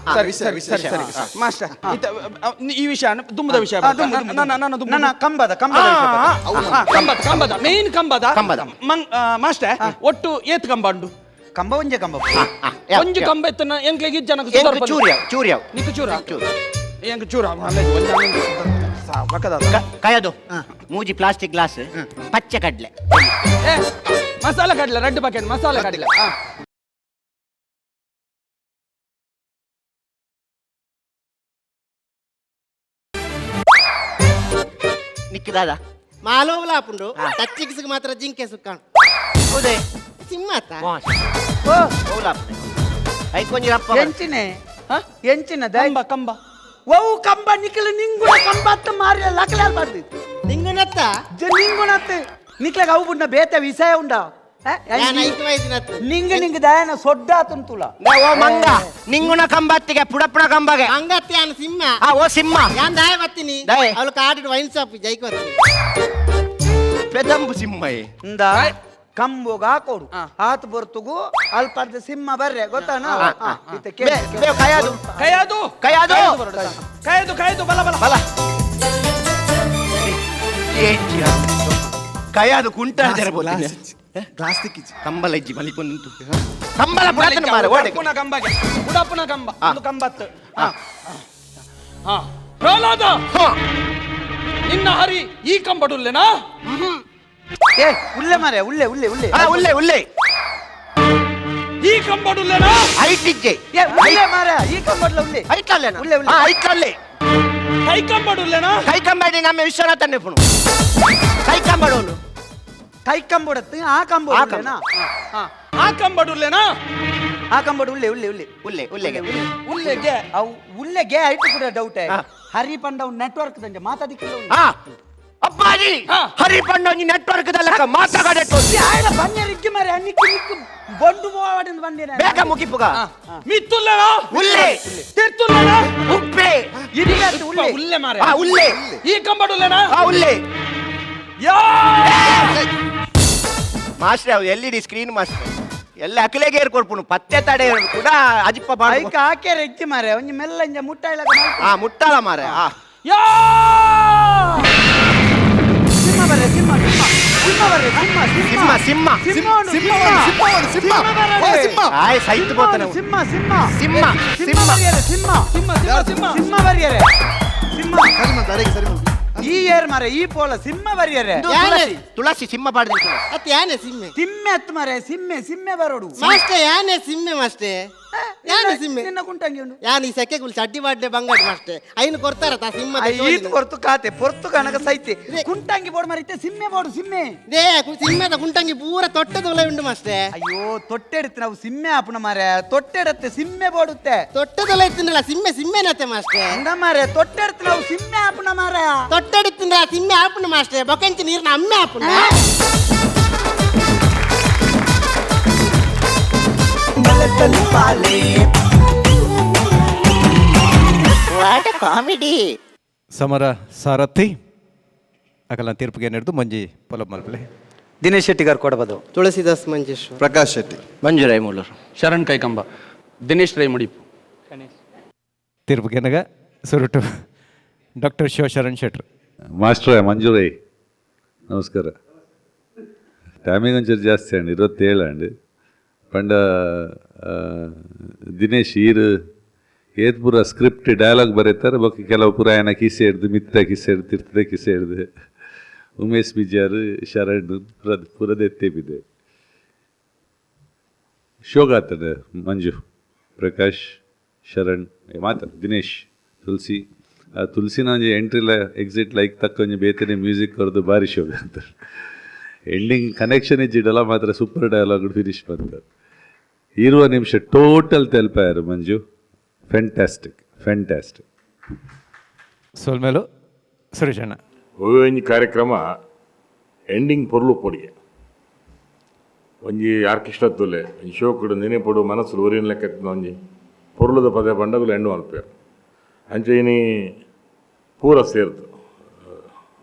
Speaker 7: ಸರಿ ಮಾಸ್ಟರ್ ಈ ವಿಷಯ ದುಂಬದ ವಿಷಯ ನನ್ನ ಕಂಬದ ಮೇನ್ ಕಂಬದ ಮಾಸ್ಟರ್ ಒಟ್ಟು ಏತ್ ಕಂಬ ಉಂಡು
Speaker 6: ಕಂಬ ಒಂಜೆ ಕಂಬ
Speaker 7: ಒಂಜು ಕಂಬ ಎತ್ತನ ಎಂಕ್ಲೆಗೆ ಜನ
Speaker 3: ಚೂರ್ಯ
Speaker 7: ನಿಕ್ಕು ಚೂರ ಎಂಕ್ ಚೂರ
Speaker 3: ಕಯದು ಮೂಜಿ ಪ್ಲಾಸ್ಟಿಕ್ ಗ್ಲಾಸ್ ಪಚ್ಚೆ ಕಡ್ಲೆ
Speaker 7: ಮಸಾಲ ಕಡ್ಲೆ ರೆಡ್ ಬಕೆಟ್ ಮಸಾಲ ಕಡ್ಲೆ
Speaker 3: ನಿಕ್ಕಿದಾದ
Speaker 10: ಮಾಲೋವಲ ಆಪುಂಡು ಟಚ್ಚಿಕ್ಸ್ಗೆ ಮಾತ್ರ ಜಿಂಕೆ ಸುಕ್ಕಾಣು
Speaker 3: ಹೌದೇ
Speaker 10: ಸಿಂಹತ
Speaker 6: ಓ
Speaker 3: ಹೌಲಾಪುಂಡೆ ಐಕೊಂಜಿರಪ್ಪ
Speaker 6: ಎಂಚಿನ
Speaker 7: ಕಂಬ
Speaker 6: ಓವು ಕಂಬ ನಿಖಿಲ ನಿಂಗುಣ ಕಂಬ ಅತ್ತ ಮಾರಿ ಲಕಲಾಲ್ ಬಾರ್ದು
Speaker 10: ನಿಂಗುನತ್ತ
Speaker 6: ನಿಂಗುಣತ್ತೆ ನಿಕ್ಲಾಗ ಅವು ಬುಡ್ನ ಬೇತೆ ವಿಷಯ ಉಂಡ
Speaker 10: ಯಾನ್ ಐದು ವಯಸ್ಸಿನತ್ತು
Speaker 6: ನಿಂಗೆ ದಯನ ಸೊಡ್ಡಾತುಂತುಲ
Speaker 3: ಓ ಮಂಗ ನಿಂಗುನ ಕಂಬತ್ತಿಗೆ ಪುಡಪುಡ ಕಂಬಗೆ
Speaker 10: ಅಂಗತ್ತಿ ಯಾನ್ ಸಿಂಹ
Speaker 3: ಓ ಸಿಂಹ
Speaker 10: ಯಾನ್ ದಾಯ ಬತ್ತೀನಿ
Speaker 3: ದಾಯ.
Speaker 10: ಅವಳು ಕಾಡಿಡು ವೈನ್ ಶಾಪ್ ಜೈಕ್ ಬತ್ತೀನಿ
Speaker 3: ಪೆದಂಬು ಸಿಂಹ
Speaker 6: ಇಂದ ಕಂಬೋಗ ಹಾಕೋಡು ಹಾತ್ ಬರ್ತುಗು ಅಲ್ಪರ್ದ ಸಿಂಹ ಬರ್ರೆ ಗೊತ್ತಾನ
Speaker 3: ಕೈಯಾದು
Speaker 7: ಕೈಯಾದು
Speaker 3: ಕೈಯಾದು
Speaker 7: ಕಾಯ್ದು ಕಾಯ್ದು ಬಲ ಬಲ
Speaker 3: ಬಲ ಕೈಯಾದು ಕುಂಟಾಳ ತೆರಬಹುದು
Speaker 9: ಗ್ಲಾಸ್ ತಿಕ್ಕಿಚ್ಚಿ
Speaker 3: ಕಂಬಲ ಇಜ್ಜಿ ಮಲಿಪೊಂದು ಕಂಬಲ ಪುಡತನ ಮಾರ ಓಡೆ
Speaker 7: ಉಡಪುನ ಕಂಬಗೆ ಉಡಪುನ ಕಂಬ ಒಂದು ಕಂಬತ್ತು ಹಾ ಪ್ರಹ್ಲಾದ ನಿನ್ನ ಹರಿ ಈ ಕಂಬಡುಲ್ಲೆನಾ
Speaker 6: ಏ ಉಲ್ಲೆ ಮಾರೆ ಉಲ್ಲೆ ಉಲ್ಲೆ ಉಲ್ಲೆ
Speaker 3: ಉಲ್ಲೆ ಉಲ್ಲೆ
Speaker 7: ಈ ಕಂಬಡುಲ್ಲೆನಾ
Speaker 3: ಐಟಿಜ್ಜೆ
Speaker 6: ಏ ಉಲ್ಲೆ ಮಾರೆ ಈ ಕಂಬಡ್ಲ ಉಲ್ಲೆ
Speaker 3: ಐಟ್ಲಲ್ಲೇನ
Speaker 6: ಉಲ್ಲೆ ಉಲ್ಲೆ
Speaker 3: ಐಟ್ಲಲ್ಲೇ
Speaker 7: ಕೈ ಕಂಬಡುಲ್ಲೆನಾ
Speaker 3: ಕೈ ಕಂಬಡಿ ನಮ್ಮ ವಿಶ್ವನಾಥನ್ನೇ ಪುಣು ಕೈ ಕಂಬಡೋನು
Speaker 6: ಕೈ ಕಂಬಡತ್ತು ಆ ಕಂಬೋಡನ
Speaker 7: ಆ ಕಂಬಡುಲ್ಲೆನಾ
Speaker 6: ಆ ಕಂಬೋಡು ಉಲ್ಲೆ ಉಲ್ಲೆ ಉಲ್ಲೆ
Speaker 3: ಉಲ್ಲೆ ಉಲ್ಲೆಗೆ
Speaker 7: ಉಲ್ಲೆಗೆ
Speaker 6: ಅವು ಉಲ್ಲೆಗೆ ಐಟು ಕೂಡ ಡೌಟ್ ಹರಿ ಪಂಡ ನೆಟ್ವರ್ಕ್ ದಂಜೆ ಮಾತಾಡಿಕ್ಕಿಲ್ಲ
Speaker 3: ಹಾ ಅಪ್ಪಾಜಿ ಹರಿಪಂಡ ಒಂಜಿ ನೆಟ್ವರ್ಕ್ ದಲ್ಲಕ ಮಾತಾಡಟ್ಟು
Speaker 6: ಆಯ್ನ ಬನ್ಯರಿಕ್ಕಿ ಮಾರೆ ನಿಕ್ಕಿ ನಿಕ್ಕಿ ಬೊಂಡು ಮೋವಾಡಿಂದ ಬಂದಿನ
Speaker 3: ಬೇಗ ಮುಗಿಪುಗ
Speaker 7: ಮಿತ್ತುಲ್ಲೆನಾ
Speaker 3: ಉಲ್ಲೆ
Speaker 7: ತಿರ್ತುಲ್ಲೆನಾ
Speaker 3: ಉಪ್ಪೆ
Speaker 6: ಇದಿಗತ್ತು ಉಲ್ಲೆ
Speaker 7: ಉಲ್ಲೆ ಮಾರೆ
Speaker 3: ಉಲ್ಲೆ
Speaker 7: ಈ ಕಂಬಡುಲ್ಲೆನಾ
Speaker 3: ಉಲ್ಲೆ
Speaker 7: ಯಾ
Speaker 3: ಮಾಸ್ಟರ್ ಅವು L E D screen master ಎಲ್ಲ ಅಕಲೆಗೆ ಏರ್ಕೊಡ್ಪುಣು ಪತ್ತೆ ತಡೆ ಕೂಡ ಅಜಿಪ್ಪ ಬಾಳ
Speaker 6: ಐಕ ಹಾಕ್ಯಾರ ಇಚ್ಚಿ ಮಾರೆ ಒಂಜಿ ಮೆಲ್ಲಂಜ ಮುಟ್ಟಾಯ್ಲಕ
Speaker 3: ಮುಟ್ಟಾಳ ಮಾರೆ
Speaker 7: ಯಾ
Speaker 6: ಸಿಂಹ ಬರ್ರೆ ಸಿಂಹ ಸಿಂಹ ಸಿಂಹ ಬರ್ರೆ ಸಿಂಹ
Speaker 3: ಸಿಂಹ ಸಿಂಹ
Speaker 6: ಸಿಂಹ
Speaker 3: ಆಯ್ ಸೈತ್ ಬೋತನೆ
Speaker 6: ಸಿಂಹ ಸಿಂಹ
Speaker 3: ಸಿಂಹ
Speaker 6: ಸಿಂಹ ಬರ್ರಿಯರೆ ಸಿಂಹ ಸಿಂಹ ಬರ್ರಿಯರೆ ಸಿಂಹ
Speaker 9: ಸರಿ ಮತ್ತೆ ಅರೆಗೆ ಸರಿ ಮತ್ತೆ
Speaker 6: ಈ ಏರ್ ಮಾರೆ ಈ ಪೋಲ ಸಿಂಹ ಬರ್ರಿಯರೆ
Speaker 3: ತುಳಸಿ ತುಳಸಿ ಸಿಂಹ ಬಾಡ್ದು
Speaker 10: ಅತ್ ಯಾನೆ ಸಿಮ್ಮೆ
Speaker 6: ಸಿಮ್ಮೆ ಹತ್ತು ಮಾರೆ ಸಿಮ್ಮೆ ಬರೋಡು
Speaker 10: ಮಾಸ್ಟೆ ಯಾನೆ ಸಿಮ್ಮೆ ಮಾಸ್ಟೆ ಯಾನೆ ಸಿಮ್ಮೆ
Speaker 6: ನಿನ್ನ ಕುಂಟಂಗಿ ಉಂಡು
Speaker 10: ಯಾನ್ ಈ ಸೆಕೆ ಗುಲ್ ಚಡ್ಡಿ ಬಾಡ್ಡೆ ಬಂಗಾಡಿ ಮಾಸ್ಟೆ ಐನು ಕೊಡ್ತಾರ ತಾ ಸಿಂಹ
Speaker 6: ಈತ್ ಕೊರ್ತು ಕಾತೆ ಪೊರ್ತು ಕನಕ ಸೈತೆ ಕುಂಟಂಗಿ ಬೋರ್ಡ್ ಮರಿತೆ ಸಿಮ್ಮೆ ಬೋರ್ಡು ಸಿಮ್ಮೆ
Speaker 10: ದೇ ಸಿಂಹದ ಕುಂಟಂಗಿ ಪೂರ ತೊಟ್ಟದ ಒಲೆ ಉಂಡು ಮಾಸ್ಟೆ
Speaker 6: ಅಯ್ಯೋ ತೊಟ್ಟೆಡುತ್ತೆ ನಾವು ಸಿಮ್ಮೆ ಆಪುನ ಮಾರೆ ತೊಟ್ಟೆಡುತ್ತೆ ಸಿಮ್ಮೆ ಬೋಡುತ್ತೆ
Speaker 10: ತೊಟ್ಟದೊಲೆ ತಿನ್ನಲ್ಲ ಸಿಮ್ಮೆ ಸಿಮ್ಮೆನತ್ತೆ ಮಾಸ್ಟೆ
Speaker 6: ಹಂಗ ಮಾರೆ ತೊಟ್ಟೆಡುತ್ತೆ ನಾವು ಸಿಮ್ಮೆ ಆಪುನ ಮಾರೆ
Speaker 10: ತೊಟ್ಟೆಡು ತಿಂದ್ರ ಸಿಮ್ಮೆ ಆಪುನ ಮಾಸ್ಟೆ ಬೊಕಂಚಿ ನೀರ್ನ ಅಮ್ಮೆ ಆಪುನ
Speaker 2: ಬಲತಲಿ ಪಾಲೆ
Speaker 3: ವಾಟ್ ಎ ಕಾಮಿಡಿ
Speaker 5: ಸಮರ ಸಾರಥಿ ಅಕಲ ತೀರ್ಪಿಗೆ ನಡೆದು ಮಂಜಿ ಪೊಲ ಮಲ್ಪಲೆ
Speaker 6: ದಿನೇಶ್ ಶೆಟ್ಟಿಗಾರ್ ಕೊಡಬಹುದು
Speaker 10: ತುಳಸಿದಾಸ್ ಮಂಜೇಶ್ವರ
Speaker 9: ಪ್ರಕಾಶ್ ಶೆಟ್ಟಿ
Speaker 3: ಮಂಜುರಾಯ್ ಮೂಲರು
Speaker 8: ಶರಣ್ ಕೈಕಂಬ ದಿನೇಶ್ ರೈ ಮುಡಿಪು
Speaker 5: ತೀರ್ಪಿಗೆ ನಗ ಸುರುಟು ಡಾಕ್ಟರ್ ಶಿವಶರಣ್ ಶೆಟ್ರು
Speaker 11: ಮಾಸ್ಟ್ರೇ ಮಂಜುರೈ ನಮಸ್ಕಾರ ಟೈಮಿಂಗ್ ಒಂಚೂರು ಜಾಸ್ತಿ ಅಂడి 27 ಅಂడి ಪಂಡ ದಿನೇಶ್ ಈರು ಏತ್ ಪೂರ ಸ್ಕ್ರಿಪ್ಟ್ ಡೈಲಾಗ್ ಬರೀತಾರೆ ಬೊಕ್ಕ ಕೆಲವು ಪೂರ ಏನ ಕಿಸೆ ಹಿಡ್ದು ಮಿತ್ತ ಕಿಸೆ ಹಿಡ್ದು ತಿರ್ತದೆ ಕಿಸೆ ಹಿಡ್ದು ಉಮೇಶ್ ಬಿಜಾರು ಶರಣ್ ಪುರದೆತ್ತೆ ಬಿದೆ ಶೋಗಾತದೆ ಮಂಜು ಪ್ರಕಾಶ್ ಶರಣ್ ಮಾತಾಡ ದಿನೇಶ್ ತುಳಸಿ ಆ ತುಳಸಿನ ಒಂಜಿ ಎಂಟ್ರಿಲ ಎಕ್ಸಿಟ್ ಲೈಕ್ ತಕ್ಕ ಒಂಜಿ ಬೇತನೆ ಮ್ಯೂಸಿಕ್ ಕೊರದು ಭಾರಿ ಶೋಗ ಅಂತ ಎಂಡಿಂಗ್ ಕನೆಕ್ಷನ್ ಇಜ್ಜಿಡಲ್ಲ ಮಾತ್ರ ಸೂಪರ್ ಡೈಲಾಗ್ ಫಿನಿಶ್ ಬಂತ ಇರುವ ನಿಮಿಷ ಟೋಟಲ್ ತೆಲ್ಪಾಯರು ಮಂಜು ಫ್ಯಾಂಟಾಸ್ಟಿಕ್
Speaker 5: ಸೋಲ್ಮೇಲು ಸುರೇಶಣ್ಣ
Speaker 12: ಒಂಜಿ ಕಾರ್ಯಕ್ರಮ ಎಂಡಿಂಗ್ ಪೊರ್ಲು ಪೊಡಿಗೆ ಒಂಜಿ ಆರ್ಕೆಸ್ಟ್ರಾತ್ತುಲೆ ಒಂಜಿ ಶೋಕುಡು ನೆನೆಪೊಡು ಮನಸ್ಸು ಒರಿನ ಲೆಕ್ಕ ಒಂಜಿ ಪೊರ್ಲುದ ಪದ ಪಂಡಗುಲು ಎಂಡು ಮಲ್ಪೇರು ಅಂಚೆ ಇನಿ ಪೂರ ಸೇರ್ತು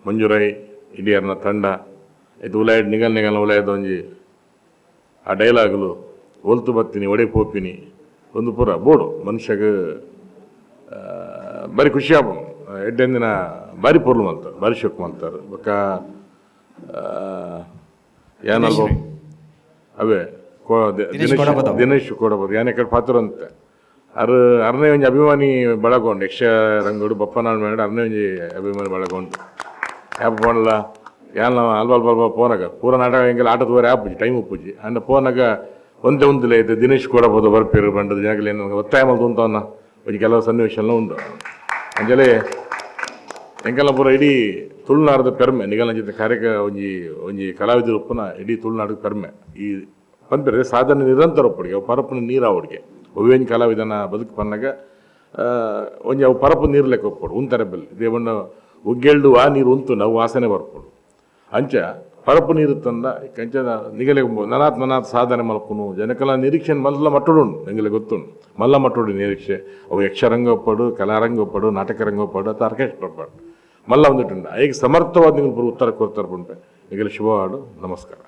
Speaker 12: ಮಂಜುರೈ ಇಡಿಯರ್ನ ತಂಡ ಇದು ಉಲಾಯ್ಡ್ ನಿಗಲ್ ಉಲಾಯ್ದ ಒಂಜಿ ಆ ಡೈಲಾಗುಲು ಒಲ್ತು ಬತ್ತೀನಿ ಒಡೆ ಪೋಪಿನಿ ಒಂದು ಪೂರ ಬೋಡು ಮನುಷ್ಯಗೆ ಬಾರಿ ಖುಷಿ ಆಪನು ಎಡ್ಡೆಂದಿನ ಬಾರಿ ಪೊರ್ಲು ಮಲ್ತಾರೆ ಬಾರಿ ಶೋಕ್ ಮಲ್ತಾರೆ ಬೊಕ್ಕ ಏನಲ್ವ ಅವೇ ದಿನೇಶ್ ಕೊಡಬಹುದು ಯಾನೆ ಕಡೆ ಪಾತ್ರ ಅಂತೆ ಅರ್ನೇ ಒಂಜಿ ಅಭಿಮಾನಿ ಬಳಗೊಂಡು ಯಕ್ಷ ರಂಗೋಡು ಬಪ್ಪನಾಳ್ ಮೇಡ ಅರ್ನೇ ಒಂಜಿ ಅಭಿಮಾನಿ ಬಳಗೊಂಡು ಯಾಪ್ ಪೋನಲ್ಲ ಯಾನ ಅಲ್ಪ ಪೋನಾಗ ಪೂರ ನಾಟಕ ಹೆಂಗೆಲ್ಲ ಆಟದ ವರೆ ಆಪುಜಿ ಟೈಮ್ ಉಪ್ಪುಜಿ ಅಂಡ ಪೋನಾಗ ಒಂದೇ ಒಂದಿಲ್ಲ ಇದು ದಿನೇಶ್ ಕೊಡಬಹುದು ಬರ್ಪೇರು ಬಂಡದ ಜಾಗಲಿ ಒತ್ತಾಯ ಮಲ್ತು ಉಂಟವನ್ನ ಒಂಜಿ ಕೆಲವು ಸನ್ನಿವೇಶಲ್ಲ ಉಂಟು ಅಂಜಲೇ ಎಂಕೆಲ್ಲ ಪೂರ ಇಡೀ ತುಳುನಾಡದ ಪೆರ್ಮೆ ನಿಗಲ ಜೊತೆ ಕಾರ್ಯಕ್ಕೆ ಒಂಜಿ ಕಲಾವಿದರು ಉಪ್ಪನ ಇಡೀ ತುಳುನಾಡಿಗೆ ಪೆರ್ಮೆ ಈ ಬಂದರೆ ಸಾಧನೆ ನಿರಂತರ ಒಪ್ಪಡಿಗೆ ಪರಪ್ಪನ ನೀರಾವಡಿಗೆ ಒವ್ವೇನ್ ಕಲಾವಿದನ ಬದುಕು ಪನ್ನಾಗ ಒಂಜಿ ಅವು ಪರಪ್ಪು ನೀರು ಲೆಕ್ಕ ಒಪ್ಪಡು ಉಂತಾರೆ ಬೆಲ್ಲಿ ದೇವಣ್ಣ ಒಗ್ಗೆಳ್ದು ಆ ನೀರು ಉಂತು ನಾವು ವಾಸನೆ ಬರ್ಪಡು ಅಂಚ ಹೊರಪು ನೀರು ತಂದ ಕಂಚನ ನಿಗಲೆ ನನಾತ್ ಸಾಧನೆ ಮಲ್ಪುನು ಜನಕಲ ನಿರೀಕ್ಷೆ ಮಲ್ಲ ಮಟ್ಟುಡುಂಡು ನಿಂಗಲೆ ಗೊತ್ತುಂಡು ಮಲ್ಲ ಮಟ್ಟುಡು ನಿರೀಕ್ಷೆ ಅವು ಯಕ್ಷರಂಗ ಒಪ್ಪಡು ಕಲಾರಂಗ ಒಪ್ಪಡು ನಾಟಕ ರಂಗ ಒಪ್ಪಡು ಅಥವಾ ಆರ್ಕೆಸ್ಟ್ರಾ ಒಪ್ಪಡು ಮಲ್ಲ ಒಂದಿಟ್ಟು ಈಗ ಸಮರ್ಥವಾದ ನಿಂಗೆ ಪೂರ್ವ ಉತ್ತರ ಕೊಡ್ತಾರೆ ಪುಂಟೆ ನಿಗಲೆ ಶುಭವಾಡು ನಮಸ್ಕಾರ.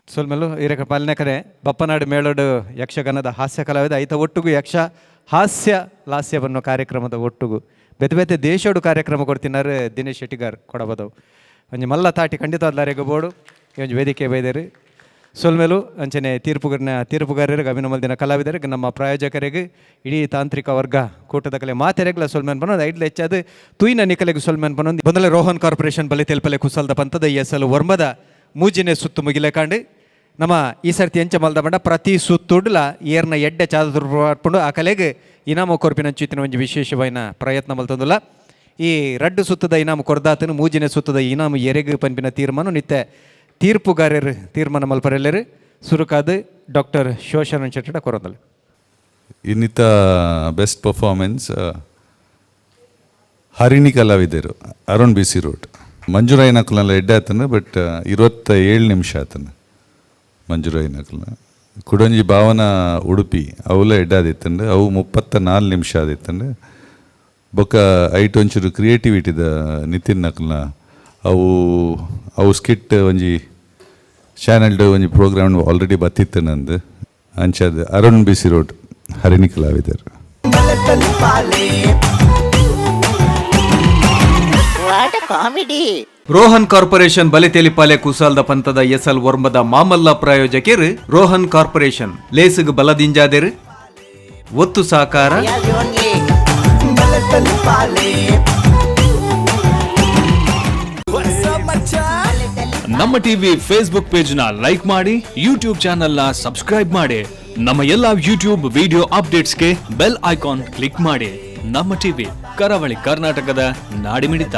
Speaker 5: ಸೊಲ್ಮೆಲು ಇರಕ ಪಾಲನೆ ಕರೆ ಬಪ್ಪನಾಡು ಮೇಳೋಡು ಯಕ್ಷಗಾನದ ಹಾಸ್ಯ ಕಲಾವಿದ ಐತ ಒಟ್ಟುಗು ಯಕ್ಷ ಹಾಸ್ಯ ಲಾಸ್ಯವನ್ನು ಕಾರ್ಯಕ್ರಮದ ಒಟ್ಟುಗು ಬೇತೆ ಬೇತೆ ದೇಶೋಡು ಕಾರ್ಯಕ್ರಮ ಕೊಡ್ತಿದ್ದಾರೆ ದಿನೇಶ್ ಶೆಟ್ಟಿಗಾರ್ ಕೊಡಬದವು ಒಂಜಿ ಮಲ್ಲ ತಾಟಿ ಖಂಡಿತವಾದ್ಲಾರೆಗ ಬೋಡು ಈ ಒಂಜಿ ವೇದಿಕೆ ಬೈದೇರು ಸೊಲ್ಮೆಲು ಅಂಚನೆ ತೀರ್ಪುಗಾರರಿಗೆ ಅಭಿನಮಲ್ದಿನ ಕಲಾವಿದರಿಗೆ ನಮ್ಮ ಪ್ರಾಯೋಜಕರಿಗೆ ಇಡೀ ತಾಂತ್ರಿಕ ವರ್ಗ ಕೂಟದ ಕಲೆ ಮಾತೆರೆಗ್ಲ ಸೊಲ್ಮೆನ್ ಬನ್ನೋದು ಐಡ್ಲ ಹೆಚ್ಚಾದ ತುಯಿನ ನಿಕಲೆಗೆ ಸೊಲ್ಮೆನ್ ಬನ್ನೊಂದು ಬಂದಲೆ ರೋಹನ್ ಕಾರ್ಪೊರೇಷನ್ ಬಲಿ ತೆಲ್ಪಲೆ ಕುಸಲ್ದ ಪಂತದ ಎಸಲು ವರ್ಮದ ಮೂಜಿನೆ ಸುತ್ತು ಮುಗಿಲೆ ಕಾಂಡು ನಮ್ಮ ಈ ಸರ್ತಿ ಎಂಚ ಮಲ್ದ ಬಂಡ ಪ್ರತಿ ಸುತ್ತುಡ್ಲ ಏರ್ನ ಎಡ್ಡೆ ಚಾದು ಆ ಕಲೆಗೆ ಇನಾಮ ಕೊರ್ಪಿನ ಚೀತಿನ ಒಂಜಿ ವಿಶೇಷವಾಯಿನ ಪ್ರಯತ್ನ ಮಲ್ತಂದುಲ್ಲ ಈ ರಡ್ಡು ಸುತ್ತದ ಇನಾಮ ಕೊರ್ದಾತನು ಮೂಜಿನೆ ಸುತ್ತದ ಇನಾಮ ಎರೆಗೆ ಪಂಪಿನ ತೀರ್ಮಾನ ನಿತ್ಯ ತೀರ್ಪುಗಾರರು ತೀರ್ಮಾನ ಮಲ್ಪರೆಲ್ಲರು ಸುರುಕಾದ ಡಾಕ್ಟರ್ ಶಿವಶರಣ್ ಶೆಟ್ಟಡ ಕೊರೊಂದಲು
Speaker 11: ಇನ್ನಿತ ಬೆಸ್ಟ್ ಪರ್ಫಾರ್ಮೆನ್ಸ್ ಹರಿಣಿ ಕಲಾವಿದರು ಅರುಣ್ BC ರೋಡ್ ಮಂಜುರಾಯಿ ನಕಲೆಲ್ಲ ಎಡ್ಡೆ ಆತನ ಬಟ್ 27 ನಿಮಿಷ ಆತನ ಮಂಜುರಾಯಿ ನಕಲ ಕುಡಂಜಿ ಭಾವನ ಉಡುಪಿ ಅವುಲ ಎಡ್ಡಾದಿತ್ತಂಡು ಅವು 34 ನಿಮಿಷ ಆದಿತ್ತಂಡು ಬೊಕ್ಕ ಐಟ್ ಒಂಚೂರು ಕ್ರಿಯೇಟಿವಿಟಿದ ನಿತಿನ್ ನಕಲ್ನ ಅವು ಸ್ಕಿಟ್ ಒಂಜಿ ಚಾನಲ್ಡ್ ಒಂಜಿ ಪ್ರೋಗ್ರಾಮ್ ಆಲ್ರೆಡಿ ಬತ್ತಿತ್ತು ನಂದು ಅಂಚದು ಅರುಣ್ BC ರೋಡ್ ಹರಿಣಿ ಕಲಾವಿದರು.
Speaker 5: ರೋಹನ್ ಕಾರ್ಪೊರೇಷನ್ ಬಲೆ ತೆಲಿಪಾಲೆ ಕುಸಾಲ್ದ ಪಂತದ ಎಸಲ್ ವರ್ಮದ ಮಾಮಲ್ಲ ಪ್ರಾಯೋಜಕರು ರೋಹನ್ ಕಾರ್ಪೊರೇಷನ್ ಲೇಸುಗ್ ಬಲದಿಂಜಾದೆರು ಒತ್ತು ಸಾಕಾರ
Speaker 1: ನಮ್ಮ ಟಿವಿ ಫೇಸ್ಬುಕ್ ಪೇಜ್ ನ ಲೈಕ್ ಮಾಡಿ, ಯೂಟ್ಯೂಬ್ ಚಾನೆಲ್ ನ ಸಬ್ಸ್ಕ್ರೈಬ್ ಮಾಡಿ, ನಮ್ಮ ಎಲ್ಲಾ ಯೂಟ್ಯೂಬ್ ವಿಡಿಯೋ ಅಪ್ಡೇಟ್ಸ್ಗೆ ಬೆಲ್ ಐಕಾನ್ ಕ್ಲಿಕ್ ಮಾಡಿ. ನಮ್ಮ ಟಿವಿ ಕರಾವಳಿ ಕರ್ನಾಟಕದ ನಾಡಿಮಿಡಿತ.